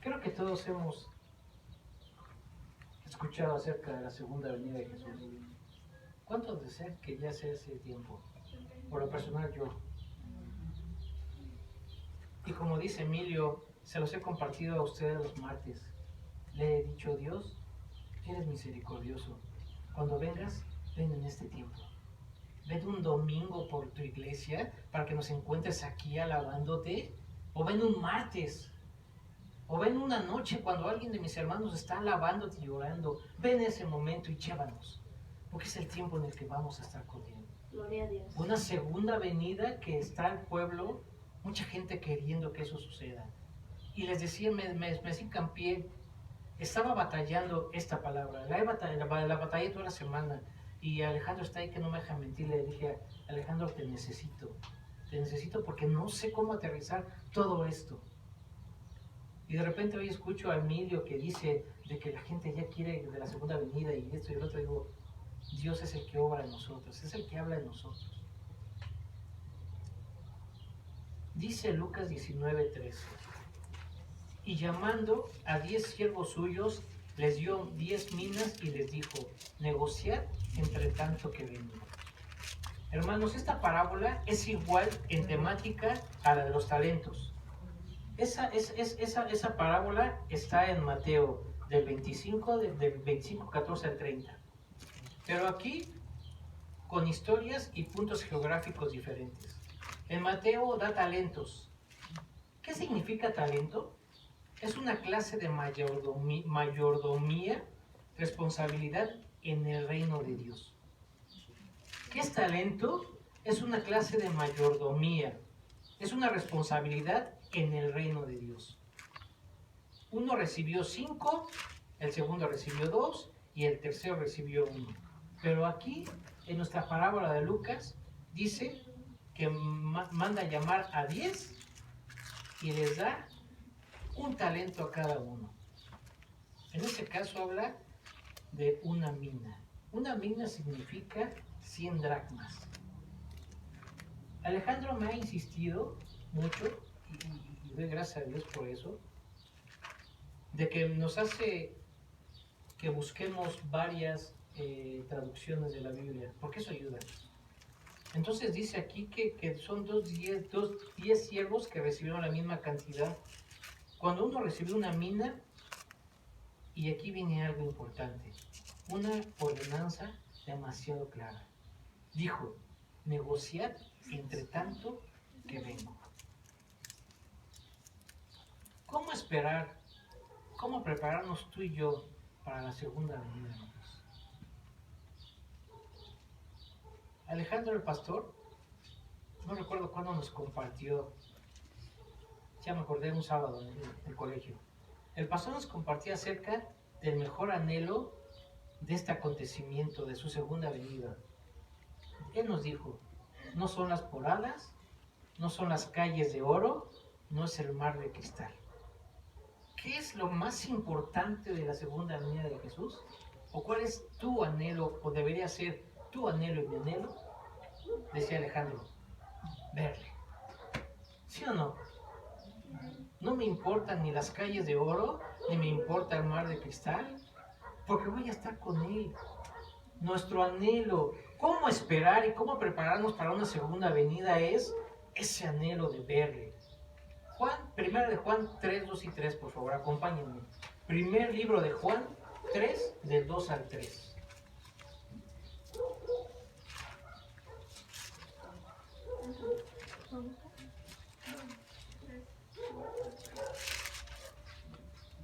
Creo que todos hemos escuchado acerca de la segunda venida de Jesús. ¿Cuántos desean que ya sea ese tiempo? Por lo personal, yo. Y como dice Emilio, se los he compartido a ustedes los martes. Le he dicho, Dios, eres misericordioso. Cuando vengas, ven en este tiempo. Ven un domingo por tu iglesia para que nos encuentres aquí alabándote. O ven un martes. O ven una noche cuando alguien de mis hermanos está alabándote y orando. Ven ese momento y llévanos. Porque es el tiempo en el que vamos a estar con Él. Gloria a Dios. Una segunda venida que está el pueblo, mucha gente queriendo que eso suceda. Y les decía, me hacía hincapié, estaba batallando esta palabra. La batallé toda la semana. Y Alejandro está ahí que no me deja mentir. Le dije, Alejandro, te necesito. Te necesito porque no sé cómo aterrizar todo esto. Y de repente hoy escucho a Emilio que dice de que la gente ya quiere de la segunda venida y esto y el otro. Digo, Dios es el que obra en nosotros, es el que habla en nosotros. Dice Lucas 19:13. Y llamando a 10 siervos suyos, les dio 10 minas y les dijo, negociad entre tanto que vengo. Hermanos, esta parábola es igual en temática a la de los talentos. Esa parábola está en Mateo del 25, 14 al 30. Pero aquí con historias y puntos geográficos diferentes. En Mateo da talentos. ¿Qué significa talento? Es una clase de mayordomía, responsabilidad en el reino de Dios. ¿Qué es talento? Es una clase de mayordomía. Es una responsabilidad en el reino de Dios. Uno recibió 5, el segundo recibió 2 y el tercero recibió 1. Pero aquí, en nuestra parábola de Lucas, dice que manda llamar a 10 y les da un talento a cada uno. En este caso habla de una mina. Una mina significa 100 dracmas. Alejandro me ha insistido mucho, y doy gracias a Dios por eso, de que nos hace que busquemos varias traducciones de la Biblia, porque eso ayuda. Entonces dice aquí que son 10 siervos que recibieron la misma cantidad. Cuando uno recibió una mina, y aquí viene algo importante, una ordenanza demasiado clara. Dijo, negociad entre tanto que vengo. ¿Cómo esperar? ¿Cómo prepararnos tú y yo para la segunda venida? Alejandro el pastor, no recuerdo cuándo nos compartió, ya me acordé, un sábado en el colegio. El pastor nos compartía acerca del mejor anhelo de este acontecimiento, de su segunda venida. Él nos dijo, no son las poradas, no son las calles de oro, no es el mar de cristal. ¿Qué es lo más importante de la segunda venida de Jesús? ¿O cuál es tu anhelo, o debería ser tu anhelo y mi anhelo? Decía Alejandro, verle. ¿Sí o no? No me importan ni las calles de oro, ni me importa el mar de cristal, porque voy a estar con Él. Nuestro anhelo, cómo esperar y cómo prepararnos para una segunda venida es ese anhelo de verle. Primera de Juan 3, 2 y 3, por favor, acompáñenme. Primer libro de Juan 3, del 2 al 3.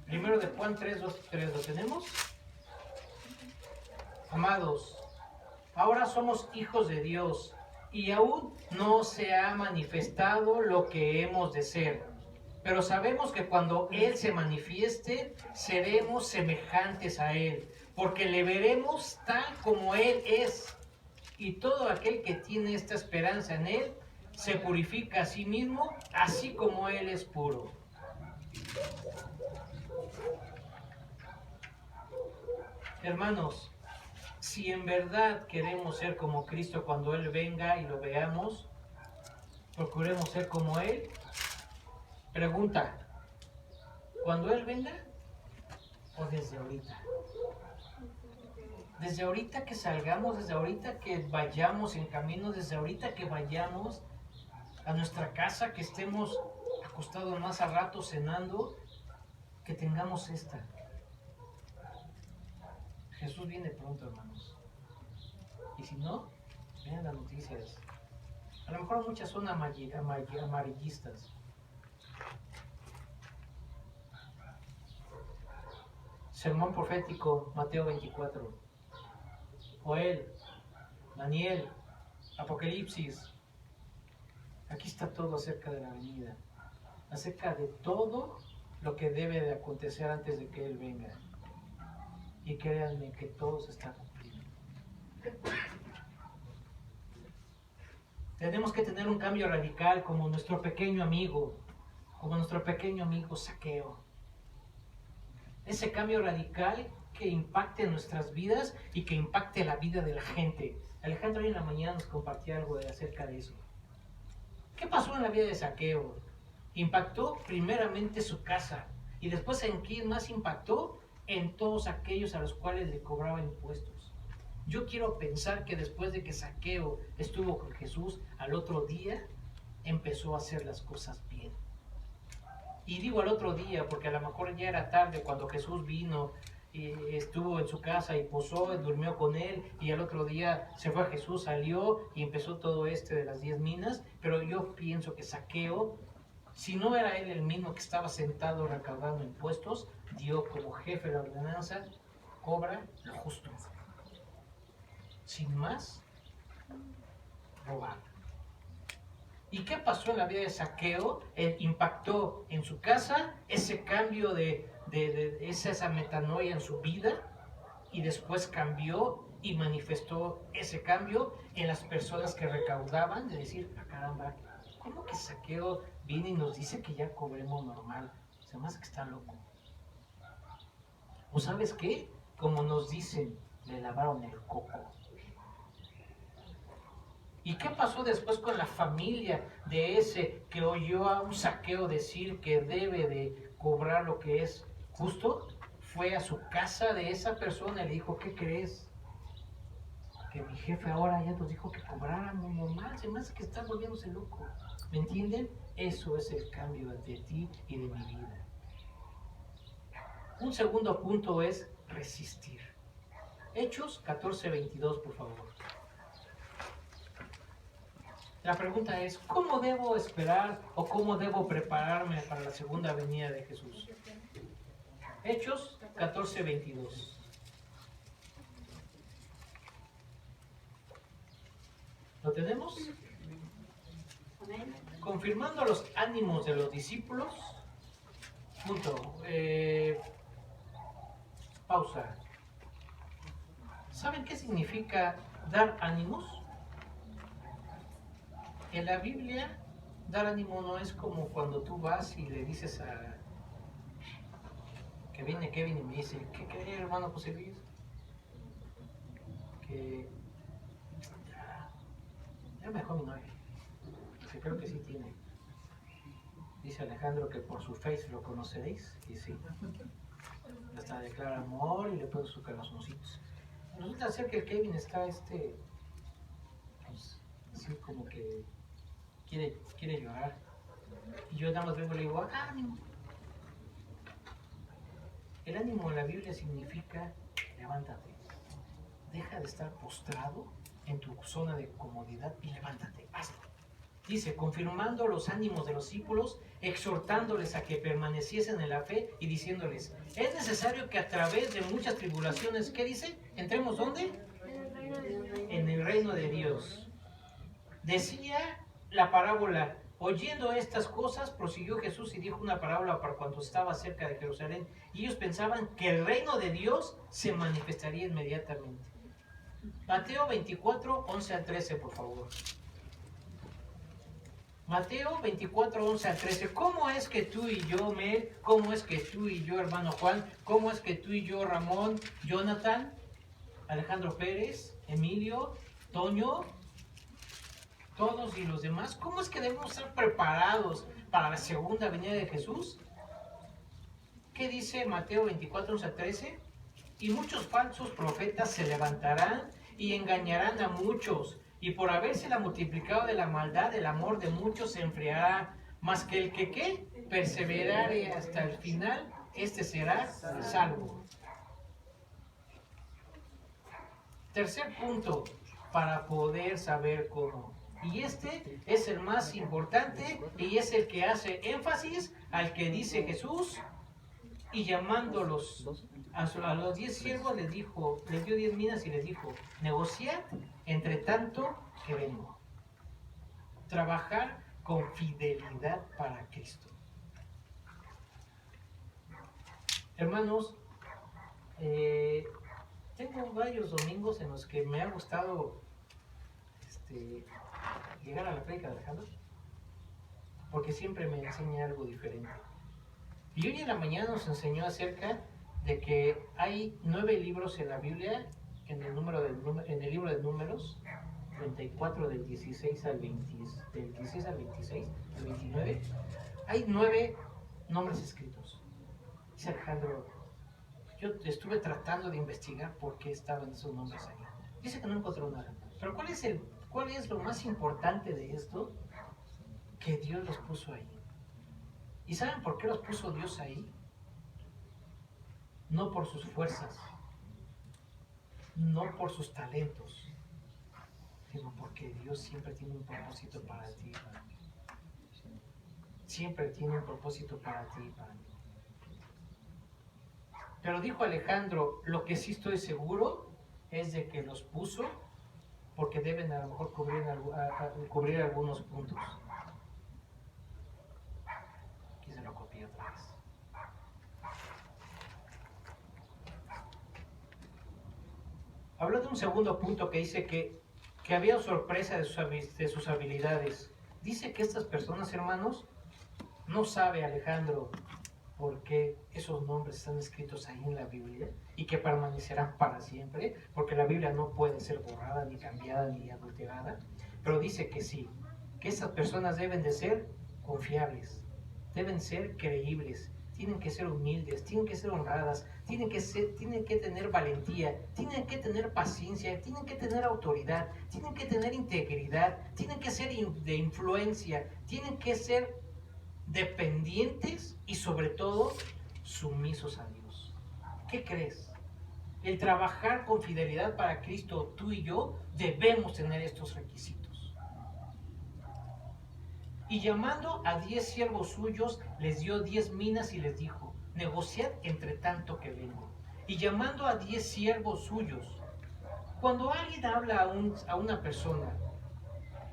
Primero de Juan 3, 2, 3, ¿lo tenemos? Amados, ahora somos hijos de Dios y aún no se ha manifestado lo que hemos de ser. Pero sabemos que cuando Él se manifieste, seremos semejantes a Él, porque le veremos tal como Él es. Y todo aquel que tiene esta esperanza en Él, se purifica a sí mismo, así como Él es puro. Hermanos, si en verdad queremos ser como Cristo cuando Él venga y lo veamos, procuremos ser como Él. Pregunta, ¿cuando Él venga o desde ahorita? Desde ahorita que salgamos, desde ahorita que vayamos en camino, desde ahorita que vayamos a nuestra casa, que estemos acostados más a rato cenando, que tengamos esta. Jesús viene pronto, hermanos. Y si no, vean las noticias. A lo mejor muchas son amarillistas. Sermón profético, Mateo 24. Joel, Daniel, Apocalipsis. Aquí está todo acerca de la venida. Acerca de todo lo que debe de acontecer antes de que Él venga. Y créanme que todo se está cumpliendo. Tenemos que tener un cambio radical como nuestro pequeño amigo Zaqueo. Ese cambio radical que impacte nuestras vidas y que impacte la vida de la gente. Alejandro hoy en la mañana nos compartía algo acerca de eso. ¿Qué pasó en la vida de Zaqueo? Impactó primeramente su casa y después en quién más impactó, en todos aquellos a los cuales le cobraban impuestos. Yo quiero pensar que después de que Zaqueo estuvo con Jesús, al otro día empezó a hacer las cosas bien. Y digo al otro día porque a lo mejor ya era tarde cuando Jesús vino y estuvo en su casa y posó, y durmió con él, y al otro día se fue a Jesús, salió y empezó todo de las 10 minas. Pero yo pienso que Zaqueo, si no era él el mismo que estaba sentado recaudando impuestos, dio como jefe de la ordenanza, cobra lo justo. Sin más, robar. ¿Y qué pasó en la vida de Zaqueo? Impactó en su casa ese cambio de esa metanoia en su vida, y después cambió y manifestó ese cambio en las personas que recaudaban, de decir, caramba, ¿cómo que Zaqueo viene y nos dice que ya cobremos normal? Se me hace que está loco. ¿O sabes qué? Como nos dicen, le lavaron el coco. ¿Y qué pasó después con la familia de ese que oyó a un Zaqueo decir que debe de cobrar lo que es justo? Fue a su casa de esa persona y le dijo, ¿qué crees? Que mi jefe ahora ya nos dijo que cobráramos normal. Se me hace que está volviéndose loco. ¿Me entienden? Eso es el cambio de ti y de mi vida. Un segundo punto es resistir. Hechos 14:22, por favor. La pregunta es, ¿cómo debo esperar o cómo debo prepararme para la segunda venida de Jesús? Hechos 14:22. ¿Lo tenemos? Confirmando los ánimos de los discípulos. Punto. Pausa. ¿Saben qué significa dar ánimos? En la Biblia, dar ánimo no es como cuando tú vas y le dices a... que viene Kevin y me dice, ¿qué cree, hermano José Luis? Que ya me dejó mi novia. Que creo que sí tiene. Dice Alejandro que por su face lo conoceréis, y sí. Hasta declara amor y le pone sus corazoncitos. Resulta ser que el Kevin está pues, así como que quiere llorar. Y yo nada más vengo y le digo, ánimo. El ánimo en la Biblia significa levántate. Deja de estar postrado en tu zona de comodidad y levántate, hazlo. Dice, confirmando los ánimos de los discípulos, exhortándoles a que permaneciesen en la fe y diciéndoles, es necesario que a través de muchas tribulaciones, ¿qué dice? ¿Entremos dónde? En el reino de Dios. Decía la parábola, oyendo estas cosas, prosiguió Jesús y dijo una parábola para cuando estaba cerca de Jerusalén. Y ellos pensaban que el reino de Dios se manifestaría inmediatamente. Mateo 24, 11 al 13, por favor. Mateo 24, 11 al 13. ¿Cómo es que tú y yo, Mel? ¿Cómo es que tú y yo, hermano Juan? ¿Cómo es que tú y yo, Ramón, Jonathan, Alejandro Pérez, Emilio, Toño, todos y los demás? ¿Cómo es que debemos estar preparados para la segunda venida de Jesús? ¿Qué dice Mateo 24, 11 al 13? Y muchos falsos profetas se levantarán y engañarán a muchos. Y por habérsela multiplicado de la maldad, el amor de muchos se enfriará. Mas que el que ¿qué? Perseverare hasta el final, este será salvo. Tercer punto, para poder saber cómo. Y este es el más importante y es el que hace énfasis al que dice Jesús. Y llamándolos a los 10 siervos les dio 10 minas y les dijo, negociad entre tanto que vengo. Trabajar con fidelidad para Cristo. Hermanos, tengo varios domingos en los que me ha gustado llegar a la prédica de Alejandro, porque siempre me enseña algo diferente. Y hoy en la mañana nos enseñó acerca de que hay 9 libros en la Biblia, en el libro de Números, 34 del 16 al 26, al 29, hay 9 nombres escritos. Dice Alejandro, yo estuve tratando de investigar por qué estaban esos nombres ahí. Dice que no encontró nada. Pero ¿cuál es lo más importante de esto? Que Dios los puso ahí. ¿Y saben por qué los puso Dios ahí? No por sus fuerzas, no por sus talentos, sino porque Dios siempre tiene un propósito para ti y para mí. Siempre tiene un propósito para ti y para mí. Pero dijo Alejandro, lo que sí estoy seguro es de que los puso porque deben a lo mejor cubrir algunos puntos. Aquí se lo copié otra vez. Habló de un segundo punto que dice que había sorpresa de sus habilidades. Dice que estas personas, hermanos, no sabe Alejandro por qué esos nombres están escritos ahí en la Biblia y que permanecerán para siempre, porque la Biblia no puede ser borrada, ni cambiada, ni adulterada. Pero dice que sí, que estas personas deben de ser confiables, deben ser creíbles, tienen que ser humildes, tienen que ser honradas, tienen que tener valentía, tienen que tener paciencia, tienen que tener autoridad, tienen que tener integridad, tienen que ser de influencia, tienen que ser dependientes y sobre todo sumisos a Dios. ¿Qué crees? El trabajar con fidelidad para Cristo, tú y yo debemos tener estos requisitos. Y llamando a 10 siervos suyos, les dio 10 minas y les dijo, negociad entre tanto que vengo. Y llamando a 10 siervos suyos, cuando alguien habla a una persona,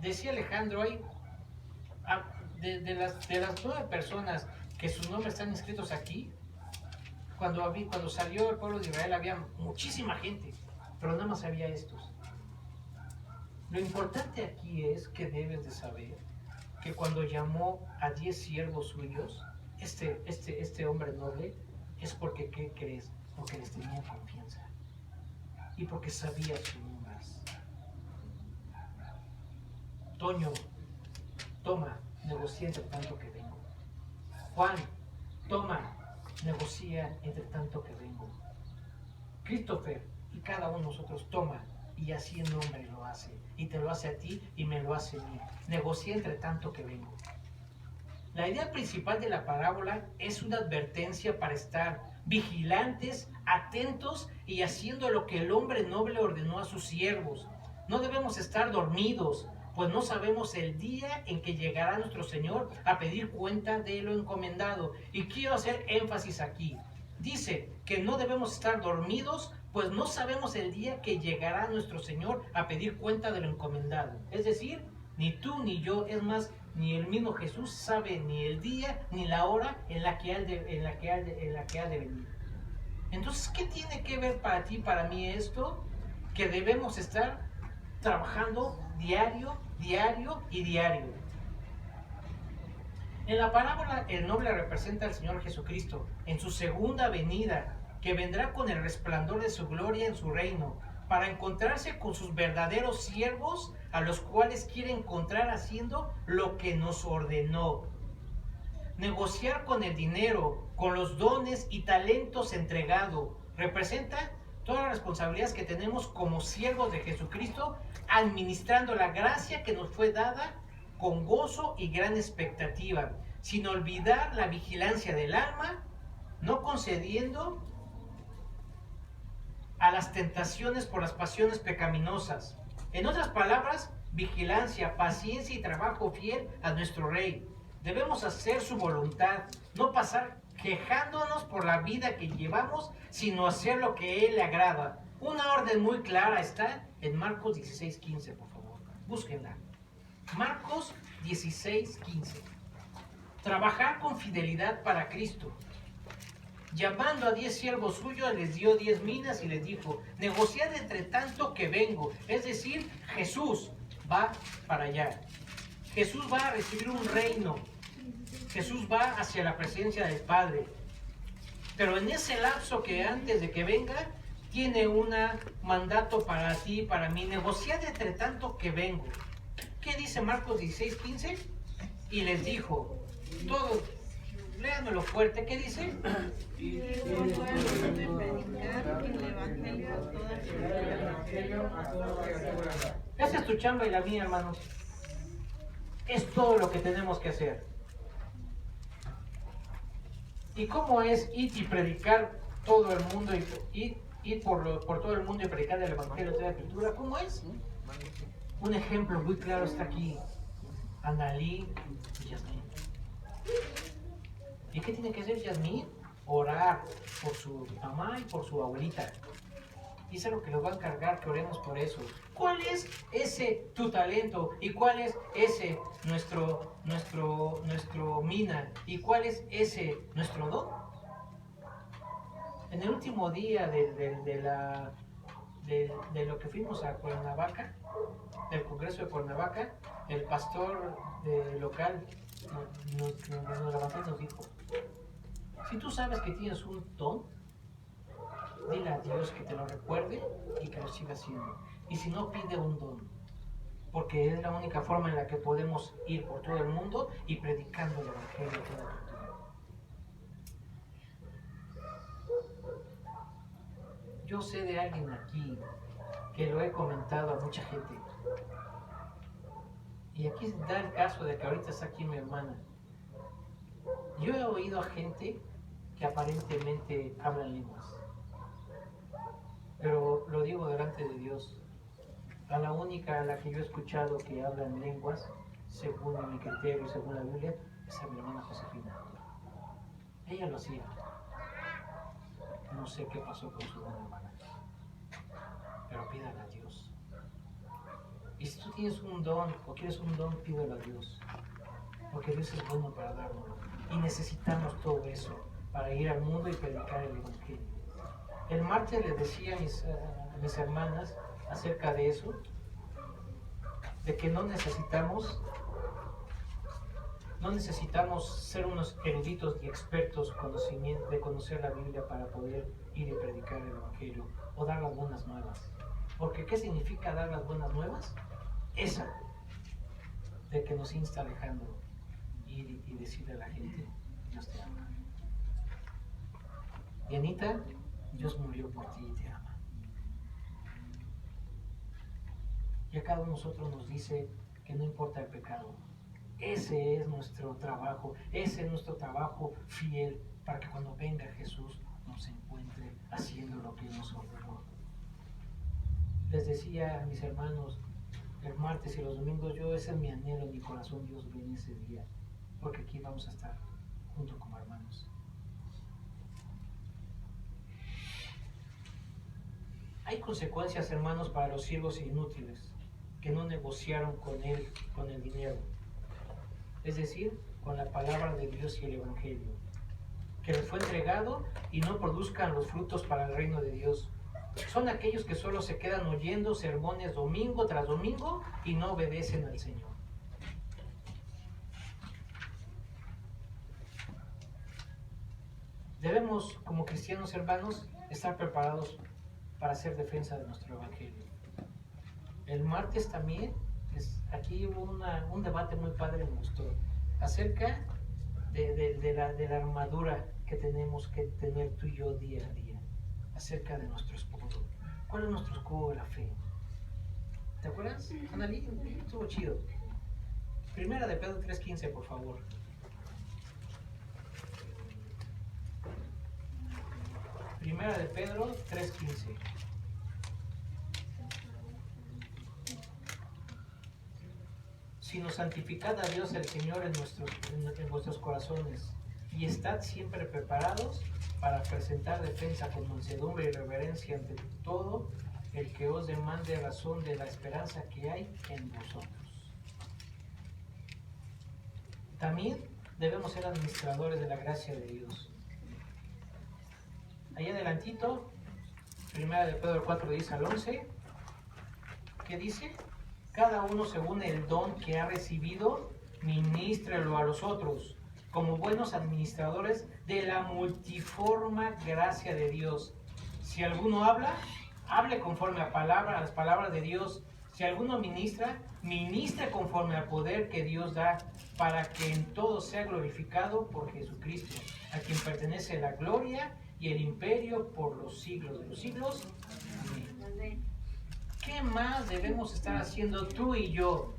decía Alejandro, hay de las 9 personas que sus nombres están inscritos aquí, cuando salió el pueblo de Israel había muchísima gente, pero nada más había estos. Lo importante aquí es que debes de saber que cuando llamó a 10 siervos suyos, este hombre noble, es porque, ¿qué crees? Porque les tenía confianza y porque sabía sus nombres. Toño, toma, negocia entre tanto que vengo. Juan, toma, negocia entre tanto que vengo. Christopher y cada uno de nosotros toma, y así el nombre lo hace, y te lo hace a ti y me lo hace a mí. Negocia entre tanto que vengo. La idea principal de la parábola es una advertencia para estar vigilantes, atentos y haciendo lo que el hombre noble ordenó a sus siervos. No debemos estar dormidos, pues no sabemos el día en que llegará nuestro Señor a pedir cuenta de lo encomendado. Y quiero hacer énfasis aquí. Dice que no debemos estar dormidos, pues no sabemos el día que llegará nuestro Señor a pedir cuenta de lo encomendado. Es decir, ni tú ni yo, es más, ni el mismo Jesús sabe ni el día ni la hora en la que ha de venir. Entonces, ¿qué tiene que ver para ti, para mí esto? Que debemos estar trabajando diario, diario y diario. En la parábola, el noble representa al Señor Jesucristo en su segunda venida, que vendrá con el resplandor de su gloria en su reino, para encontrarse con sus verdaderos siervos, a los cuales quiere encontrar haciendo lo que nos ordenó. Negociar con el dinero, con los dones y talentos entregados, representa todas las responsabilidades que tenemos como siervos de Jesucristo, administrando la gracia que nos fue dada con gozo y gran expectativa, sin olvidar la vigilancia del alma, no concediendo a las tentaciones por las pasiones pecaminosas. En otras palabras, vigilancia, paciencia y trabajo fiel a nuestro Rey. Debemos hacer su voluntad, no pasar quejándonos por la vida que llevamos, sino hacer lo que Él le agrada. Una orden muy clara está en Marcos 16:15, por favor. Búsquenla. Marcos 16:15. Trabajar con fidelidad para Cristo. Llamando a 10 siervos suyos, les dio 10 minas y les dijo: negociad entre tanto que vengo. Es decir, Jesús va para allá. Jesús va a recibir un reino. Jesús va hacia la presencia del Padre. Pero en ese lapso que antes de que venga, tiene un mandato para ti, para mí. Negociad entre tanto que vengo. ¿Qué dice Marcos 16:15? Y les dijo, todos, léanmelo fuerte, ¿qué dice? Esa es tu chamba y la mía, hermanos. Es todo lo que tenemos que hacer. ¿Y cómo es ir y predicar todo el mundo y ir por todo el mundo y predicar el Evangelio de la Escritura? ¿Cómo es? Un ejemplo muy claro está aquí. Analí y Yasmín. ¿Y qué tiene que hacer Yasmín? Orar por su mamá y por su abuelita. Y eso es lo que nos va a encargar, que oremos por eso. ¿Cuál es ese tu talento? ¿Y cuál es ese nuestro mina? ¿Y cuál es ese nuestro don? En el último día de lo que fuimos a Cuernavaca, del Congreso de Cuernavaca, el pastor local nos levantó y nos dijo: si tú sabes que tienes un don, dile a Dios que te lo recuerde y que lo siga haciendo. Y si no, pide un don, porque es la única forma en la que podemos ir por todo el mundo y predicando el Evangelio de toda cultura. Yo sé de alguien aquí que lo he comentado a mucha gente. Y aquí da el caso de que ahorita está aquí mi hermana. Yo he oído a gente que aparentemente hablan lenguas. Pero lo digo delante de Dios, a la única a la que yo he escuchado que habla en lenguas, según mi criterio y según la Biblia, es a mi hermana Josefina. Ella lo hacía. No sé qué pasó con su buena hermana, pero pídale a Dios. Y si tú tienes un don o quieres un don, pídelo a Dios, porque Dios es bueno para dárnoslo. Y necesitamos todo eso para ir al mundo y predicar el Evangelio. El martes les decía a mis hermanas acerca de eso, de que no necesitamos ser unos eruditos y expertos de conocer la Biblia para poder ir y predicar el Evangelio o dar las buenas nuevas. Porque ¿qué significa dar las buenas nuevas? Esa de que nos insta Alejandro, ir y decirle a la gente: Dios te ama. Dianita, Dios murió por ti y te ama. Y a cada uno de nosotros nos dice que no importa el pecado, Ese es nuestro trabajo, ese es nuestro trabajo fiel para que cuando venga Jesús nos encuentre haciendo lo que nos ordenó. Les decía a mis hermanos el martes y los domingos, ese es mi anhelo en mi corazón, Dios ven ese día, porque aquí vamos a estar junto como hermanos. Hay consecuencias, hermanos, para los siervos inútiles que no negociaron con él, con el dinero. Es decir, con la palabra de Dios y el Evangelio, que les fue entregado y no produzcan los frutos para el reino de Dios. Son aquellos que solo se quedan oyendo sermones domingo tras domingo y no obedecen al Señor. Debemos, como cristianos hermanos, estar preparados para hacer defensa de nuestro Evangelio. El martes también, aquí hubo un debate muy padre, me gustó, acerca de la armadura que tenemos que tener tú y yo día a día, acerca de nuestro escudo. ¿Cuál es nuestro escudo de la fe? ¿Te acuerdas, Analí? Estuvo chido. Primera de Pedro 3:15, por favor. Primera de Pedro 3:15. Sino santificad a Dios el Señor en vuestros corazones, y estad siempre preparados para presentar defensa con mansedumbre y reverencia ante todo el que os demande razón de la esperanza que hay en vosotros. También debemos ser administradores de la gracia de Dios. Ahí adelantito, Primera de Pedro 4:10 al 11, ¿qué dice? Cada uno según el don que ha recibido, ministrelo a los otros, como buenos administradores de la multiforme gracia de Dios. Si alguno habla, hable conforme a las palabras de Dios. Si alguno ministra, ministre conforme al poder que Dios da, para que en todo sea glorificado por Jesucristo, a quien pertenece la gloria y el imperio por los siglos de los siglos. Amén. ¿Qué más debemos estar haciendo tú y yo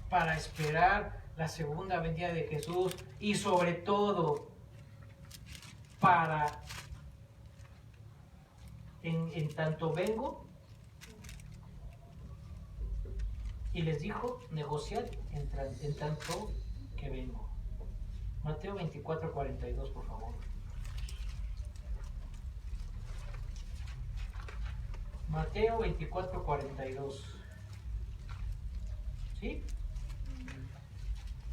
para esperar la segunda venida de Jesús? Y sobre todo, para, en tanto vengo, y les dijo, negociad en tanto que vengo. Mateo 24:42, por favor. Mateo 24:42. ¿Sí?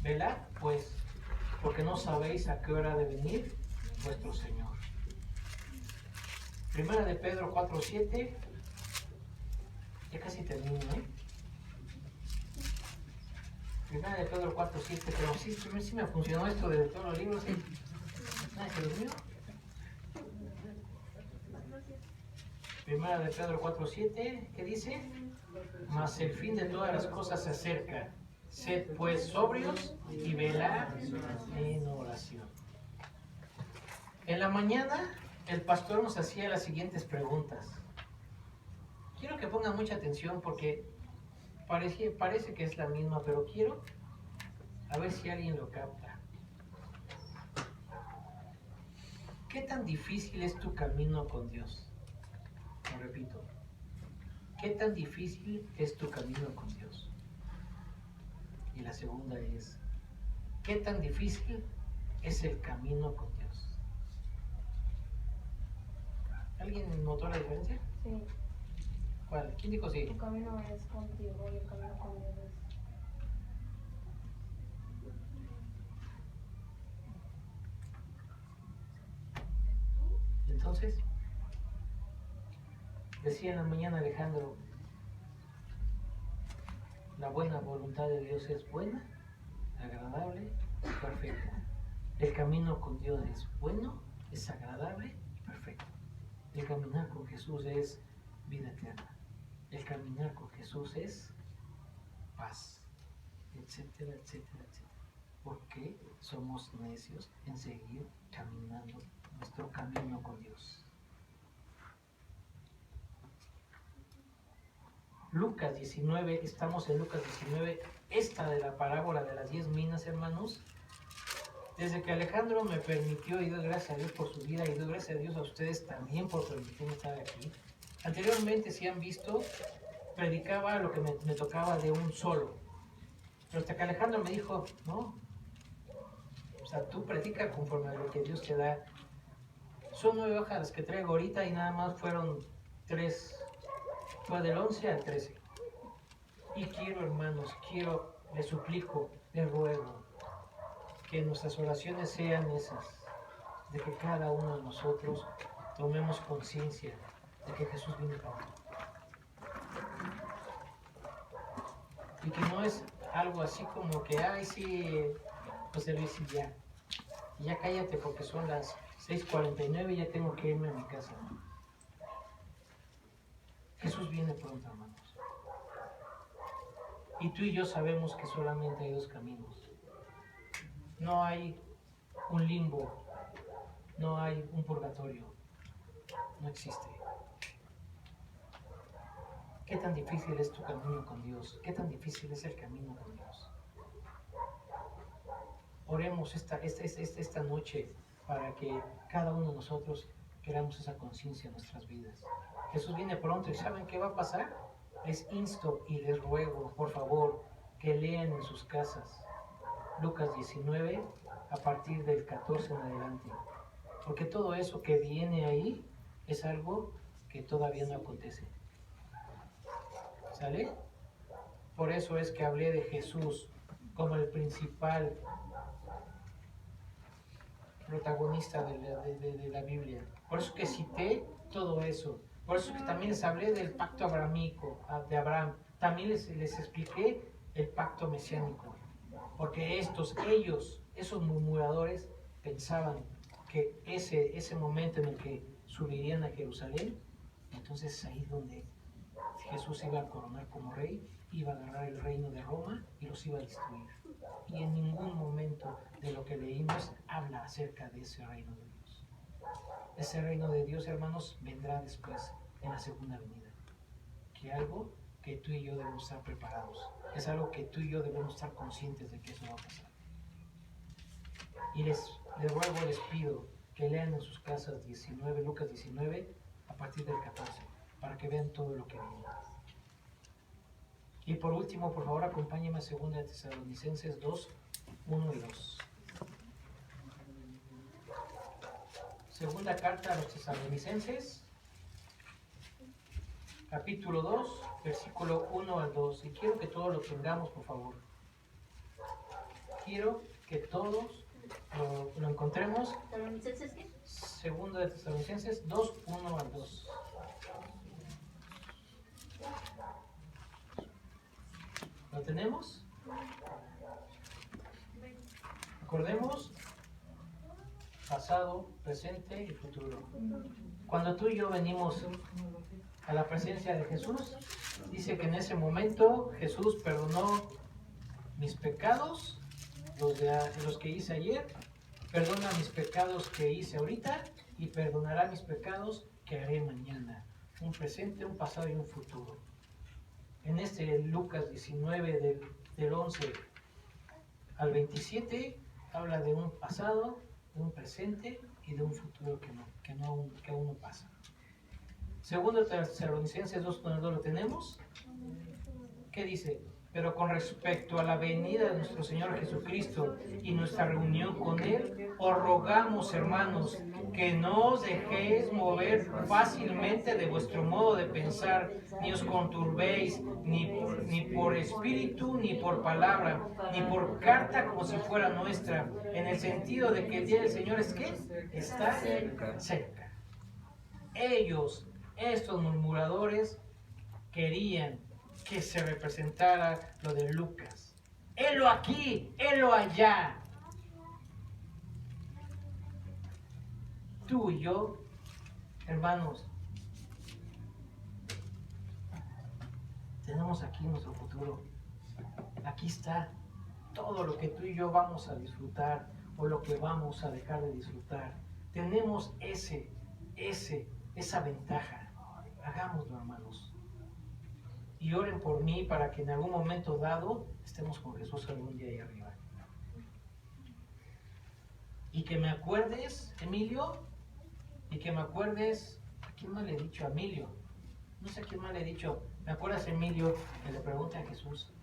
Velad, pues, porque no sabéis a qué hora ha de venir vuestro Señor. Primera de Pedro 4:7. Ya casi termino, ¿eh? Primera de Pedro 4:7, pero sí me funcionó esto de todos los libros, ¿sí? ¿Nadie se durmió? Primera de Pedro 4:7, ¿qué dice? Mas el fin de todas las cosas se acerca. Sed pues sobrios y velad en oración. En la mañana el pastor nos hacía las siguientes preguntas. Quiero que pongan mucha atención porque parece que es la misma, pero quiero a ver si alguien lo capta. ¿Qué tan difícil es tu camino con Dios? Lo repito. ¿Qué tan difícil es tu camino con Dios? Y la segunda es, ¿qué tan difícil es el camino con Dios? ¿Alguien notó la diferencia? Sí. ¿Cuál? ¿Quién dijo sí? El camino es contigo y el camino con Dios es... Entonces, decía en la mañana Alejandro, la buena voluntad de Dios es buena, agradable y perfecta. El camino con Dios es bueno, es agradable y perfecto. El caminar con Jesús es vida eterna. El caminar con Jesús es paz, etcétera, etcétera, etcétera. ¿Por qué somos necios en seguir caminando nuestro camino con Dios? Lucas 19, estamos en Lucas 19, esta de la parábola de las 10 minas, hermanos. Desde que Alejandro me permitió, y doy gracias a Dios por su vida, y doy gracias a Dios a ustedes también por permitirme estar aquí. Anteriormente, si han visto, predicaba lo que me tocaba de un solo. Pero hasta que Alejandro me dijo, no, o sea, tú predica conforme a lo que Dios te da. Son 9 hojas las que traigo ahorita y nada más fueron 3, fue del 11 al 13. Y quiero, hermanos, les suplico, les ruego, que nuestras oraciones sean esas, de que cada uno de nosotros tomemos conciencia de que Jesús viene pronto. Y que no es algo así como que, ay, sí, José Luis, y ya cállate porque son las 6:49 y ya tengo que irme a mi casa. Jesús viene pronto, hermanos. Y tú y yo sabemos que solamente hay 2 caminos. No hay un limbo, no hay un purgatorio, no existe. ¿Qué tan difícil es tu camino con Dios? ¿Qué tan difícil es el camino con Dios? Oremos esta noche para que cada uno de nosotros queramos esa conciencia en nuestras vidas. Jesús viene pronto y ¿saben qué va a pasar? Les insto y les ruego, por favor, que lean en sus casas Lucas 19 a partir del 14 en adelante. Porque todo eso que viene ahí es algo que todavía no acontece. ¿Sale? Por eso es que hablé de Jesús como el principal protagonista de la Biblia. Por eso que cité todo eso. Por eso que también les hablé del pacto abrahámico de Abraham. También les expliqué el pacto mesiánico. Porque esos murmuradores, pensaban que ese momento en el que subirían a Jerusalén, entonces es ahí donde Jesús iba a coronar como rey, iba a agarrar el reino de Roma y los iba a destruir. Y en ningún momento de lo que leímos habla acerca de ese reino de Dios. Ese reino de Dios, hermanos, vendrá después, en la segunda venida. Que algo que tú y yo debemos estar preparados. Es algo que tú y yo debemos estar conscientes de que eso va a pasar. Y les ruego, les pido que lean en sus casas Lucas 19 a partir del 14, para que vean todo lo que viene. Y por último, por favor, acompáñenme a 2 de Tesalonicenses 2, 1 y 2. Segunda carta a los Tesalonicenses, capítulo 2, versículo 1 al 2. Y quiero que todos lo tengamos, por favor. Quiero que todos lo encontremos. ¿Tesalonicenses qué? Segunda de Tesalonicenses 2, 1 al 2. ¿Lo tenemos? Recordemos pasado, presente y futuro. Cuando tú y yo venimos a la presencia de Jesús, dice que en ese momento Jesús perdonó mis pecados, los que hice ayer, perdona mis pecados que hice ahorita y perdonará mis pecados que haré mañana. Un presente, un pasado y un futuro. En este Lucas 19 del 11 al 27 habla de un pasado, de un presente y de un futuro que aún no pasa. Segundo Tesalonicenses 2:2 lo tenemos. ¿Qué dice? Pero con respecto a la venida de nuestro Señor Jesucristo y nuestra reunión con Él, os rogamos, hermanos, que no os dejéis mover fácilmente de vuestro modo de pensar, ni os conturbéis, ni por espíritu, ni por palabra, ni por carta como si fuera nuestra, en el sentido de que el día del Señor es ¿qué? Está cerca. Estos murmuradores, querían que se representara lo de Lucas. Helo aquí, helo allá. Tú y yo, hermanos, tenemos aquí nuestro futuro. Aquí está todo lo que tú y yo vamos a disfrutar o lo que vamos a dejar de disfrutar. Tenemos esa ventaja. Hagámoslo, hermanos. y oren por mí para que en algún momento dado estemos con Jesús algún día ahí arriba. Y que me acuerdes, Emilio, y que me acuerdes, ¿a quién más le he dicho? A Emilio. No sé a quién más le he dicho. ¿Me acuerdas, Emilio, que le pregunte a Jesús?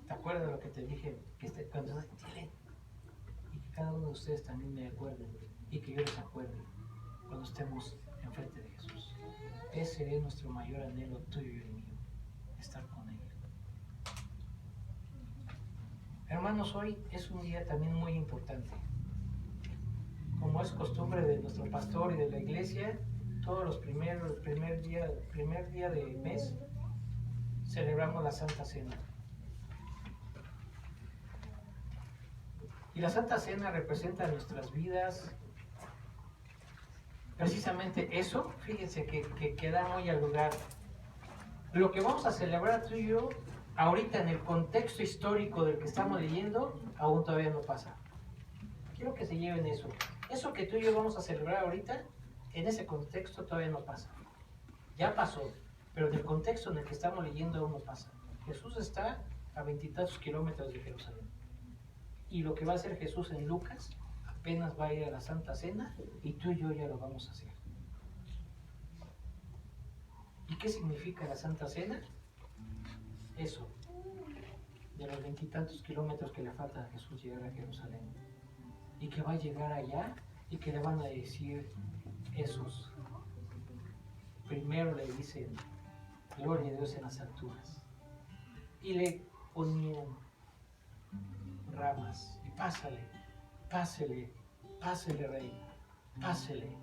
¿Te acuerdas de lo que te dije? Cuando dile. Y que cada uno de ustedes también me acuerden y que yo les acuerde cuando estemos enfrente de Jesús. Ese es nuestro mayor anhelo, tuyo y el mío, estar con Él. Hermanos, hoy es un día también muy importante. Como es costumbre de nuestro pastor y de la iglesia, todos los primer día de mes celebramos la Santa Cena. Y la Santa Cena representa en nuestras vidas precisamente eso. Fíjense que queda muy al lugar. Lo que vamos a celebrar tú y yo, ahorita en el contexto histórico del que estamos leyendo, aún todavía no pasa. Quiero que se lleven eso. Eso que tú y yo vamos a celebrar ahorita, en ese contexto todavía no pasa. Ya pasó, pero en el contexto en el que estamos leyendo aún no pasa. Jesús está a 20 y tantos kilómetros de Jerusalén. Y lo que va a hacer Jesús en Lucas, apenas va a ir a la Santa Cena y tú y yo ya lo vamos a hacer. ¿Y qué significa la Santa Cena? Eso, de los 20 y tantos kilómetros que le falta a Jesús llegar a Jerusalén. Y que va a llegar allá y que le van a decir esos. Primero le dicen, gloria a Dios en las alturas. Y le ponían ramas y pásale, rey, pásele.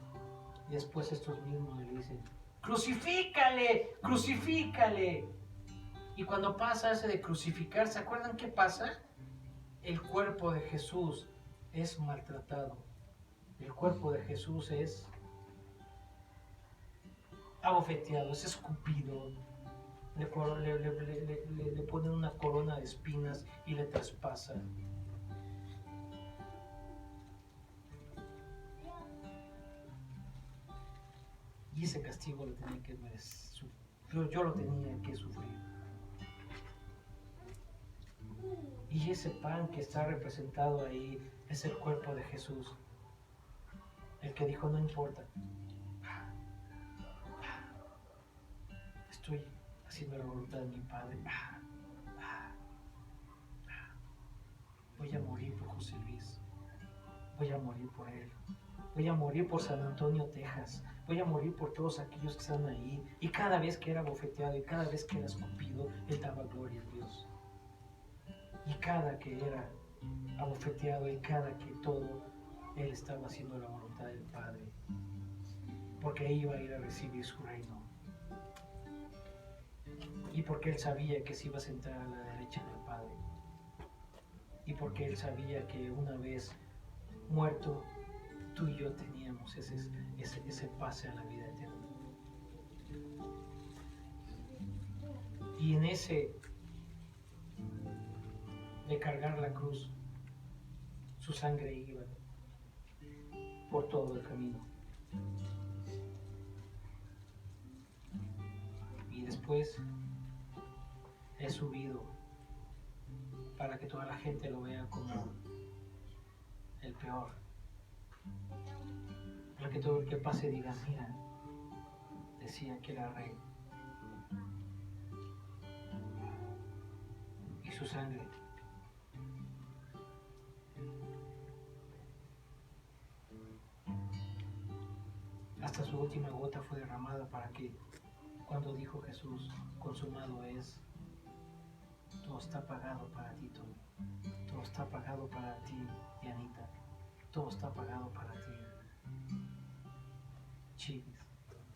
Y después estos mismos le dicen, crucifícale. Y cuando pasa ese de crucificar, ¿se acuerdan qué pasa? El cuerpo de Jesús es maltratado. El cuerpo de Jesús es abofeteado, es escupido. Le ponen una corona de espinas y le traspasan. Y ese castigo lo tenía que merecer. Yo lo tenía que sufrir. Y ese pan que está representado ahí es el cuerpo de Jesús. El que dijo, no importa. Estoy haciendo la voluntad de mi Padre. Voy a morir por José Luis. Voy a morir por él. Voy a morir por San Antonio, Texas. Voy a morir por todos aquellos que están ahí. Y cada vez que era bofeteado y cada vez que era escupido, él daba gloria a Dios. Y cada que era abofeteado y cada que todo, él estaba haciendo la voluntad del Padre. Porque iba a ir a recibir su reino. Y porque él sabía que se iba a sentar a la derecha del Padre. Y porque él sabía que una vez muerto, tú y yo teníamos ese pase a la vida eterna. Y en ese de cargar la cruz, su sangre iba por todo el camino. Y después he subido para que toda la gente lo vea como el peor. Para que todo el que pase diga, mira, decía que era rey. Y su sangre hasta su última gota fue derramada para que cuando dijo Jesús, consumado es, todo está pagado para ti, Tony. Todo está pagado para ti, Dianita. Todo está pagado para ti, Chivis.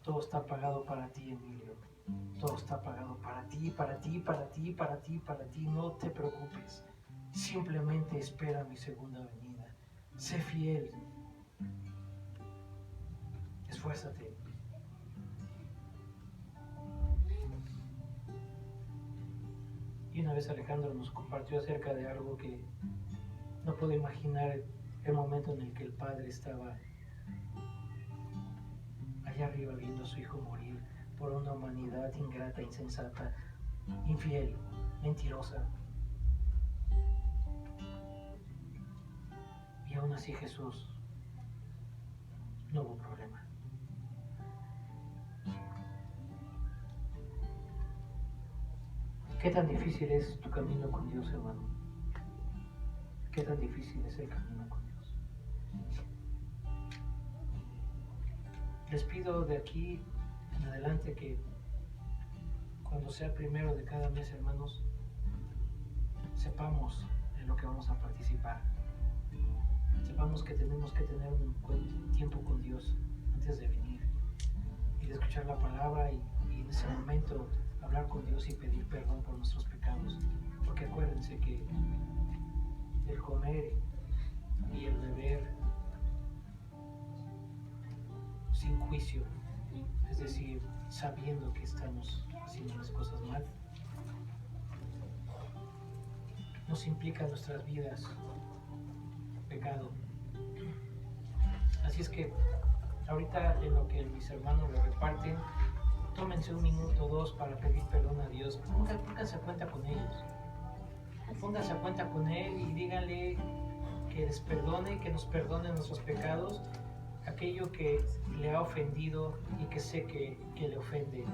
Todo está pagado para ti, Emilio. Todo está pagado para ti, para ti, para ti, para ti, para ti. No te preocupes. Simplemente espera mi segunda venida. Sé fiel. Esfuérzate. Y una vez Alejandro nos compartió acerca de algo que no puedo imaginar el momento en el que el padre estaba allá arriba viendo a su hijo morir por una humanidad ingrata, insensata, infiel, mentirosa. Y aún así Jesús, no hubo problema. ¿Qué tan difícil es tu camino con Dios, hermano? ¿Qué tan difícil es el camino con Dios? Les pido de aquí en adelante que cuando sea primero de cada mes, hermanos, sepamos en lo que vamos a participar. Sepamos que tenemos que tener un buen tiempo con Dios antes de venir y de escuchar la palabra y en ese momento hablar con Dios y pedir perdón por nuestros pecados. Porque acuérdense que el comer y el beber sin juicio, es decir, sabiendo que estamos haciendo las cosas mal, nos implica en nuestras vidas pecado. Así es que ahorita en lo que mis hermanos lo reparten, tómense 1 minuto o 2 para pedir perdón a Dios. Pónganse a cuenta con ellos. Pónganse a cuenta con Él y díganle que les perdone, que nos perdone nuestros pecados, aquello que le ha ofendido y que sé que le ofende,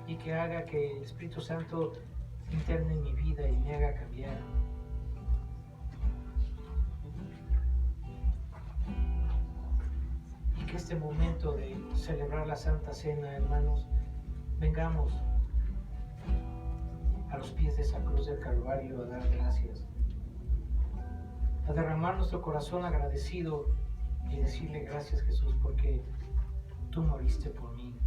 y que haga que el Espíritu Santo interne en mi vida y me haga cambiar. Y que este momento de celebrar la Santa Cena, hermanos, vengamos a los pies de esa cruz del Calvario a dar gracias, a derramar nuestro corazón agradecido y decirle gracias, Jesús, porque tú moriste por mí.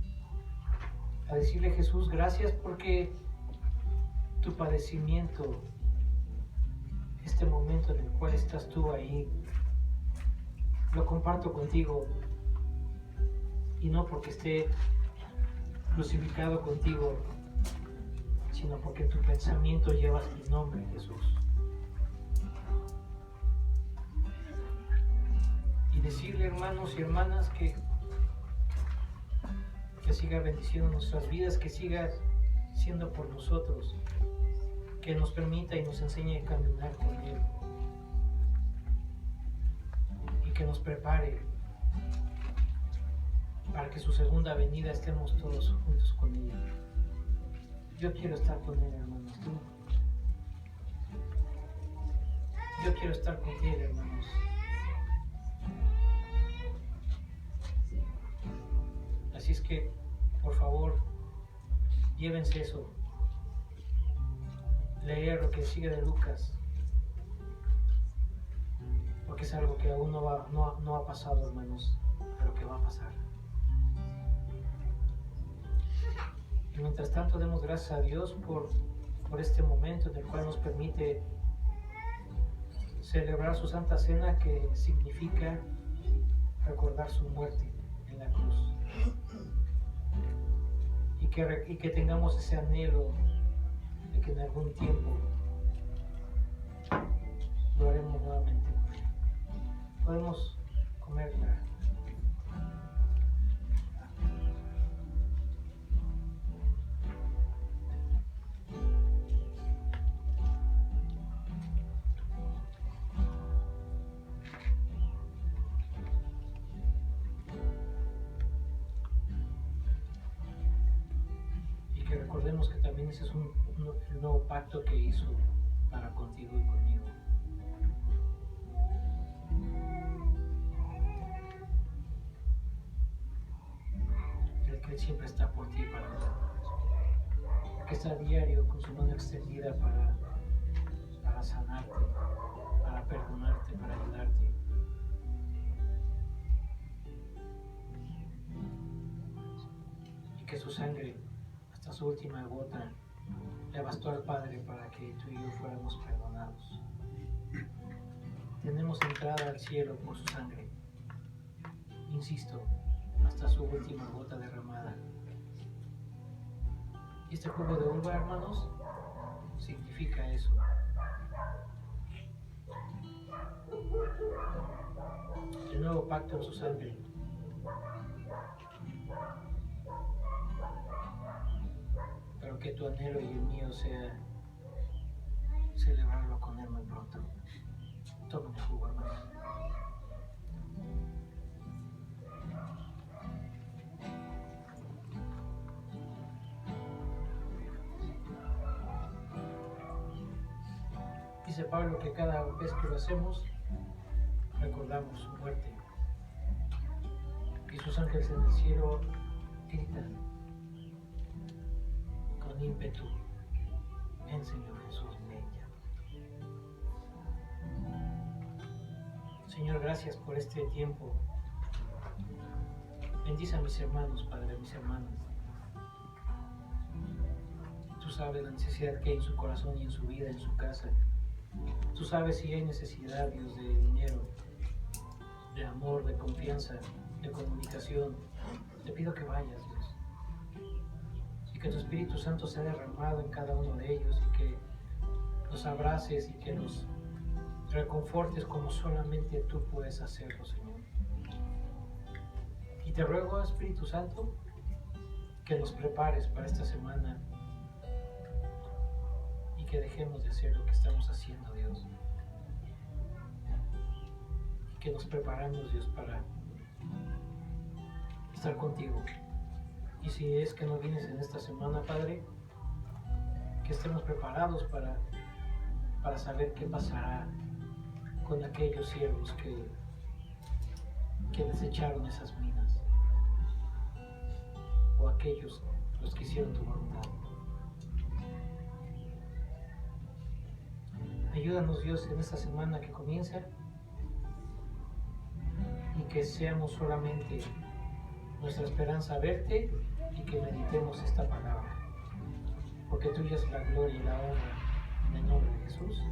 A decirle, Jesús, gracias porque tu padecimiento, este momento en el cual estás tú ahí, lo comparto contigo, y no porque esté crucificado contigo, sino porque tu pensamiento lleva mi nombre, Jesús. Y decirle, hermanos y hermanas, que siga bendiciendo nuestras vidas, que siga siendo por nosotros, que nos permita y nos enseñe a caminar con Él, y que nos prepare para que su segunda venida estemos todos juntos con ella. Yo quiero estar con Él, hermanos. Yo quiero estar con Él, hermanos. Así es que, por favor, llévense eso. Leer lo que sigue de Lucas, porque es algo que aún no ha pasado, hermanos, pero que va a pasar. Y mientras tanto, demos gracias a Dios por este momento en el cual nos permite celebrar su Santa Cena, que significa recordar su muerte en la cruz. Y que tengamos ese anhelo de que en algún tiempo lo haremos nuevamente. Podemos comerla. Recordemos que también ese es el nuevo pacto que hizo para contigo y conmigo. El que Él siempre está por ti y para nosotros. Que está a diario con su mano extendida para sanarte, para perdonarte, para ayudarte. Y que su sangre, hasta su última gota, le bastó al Padre para que tú y yo fuéramos perdonados. Tenemos entrada al cielo por su sangre. Insisto, hasta su última gota derramada. Y este jugo de uva, hermanos, significa eso. El nuevo pacto en su sangre. que tu anhelo y el mío sea celebrarlo con Él muy pronto. Tomen el jugo, hermanos. Dice Pablo que cada vez que lo hacemos, recordamos su muerte. Y sus ángeles en el cielo gritan con ímpetu: ven, Señor Jesús, ven ya. Señor, gracias por este tiempo. Bendice a mis hermanos, Padre, a mis hermanas. Tú sabes la necesidad que hay en su corazón y en su vida, en su casa. Tú sabes si hay necesidad, Dios, de dinero, de amor, de confianza, de comunicación. Te pido que vayas, Dios, y que tu Espíritu Santo sea derramado en cada uno de ellos, y que los abraces y que los reconfortes como solamente tú puedes hacerlo, Señor. Y te ruego, Espíritu Santo, que nos prepares para esta semana y que dejemos de hacer lo que estamos haciendo, Dios. Y que nos preparemos, Dios, para estar contigo. Y si es que no vienes en esta semana, Padre, que estemos preparados para saber qué pasará con aquellos siervos que desecharon esas minas, o aquellos los que hicieron tu voluntad. Ayúdanos, Dios, en esta semana que comienza, y que seamos solamente nuestra esperanza verte, y que meditemos esta palabra, porque tuya es la gloria y la honra, en el nombre de Jesús.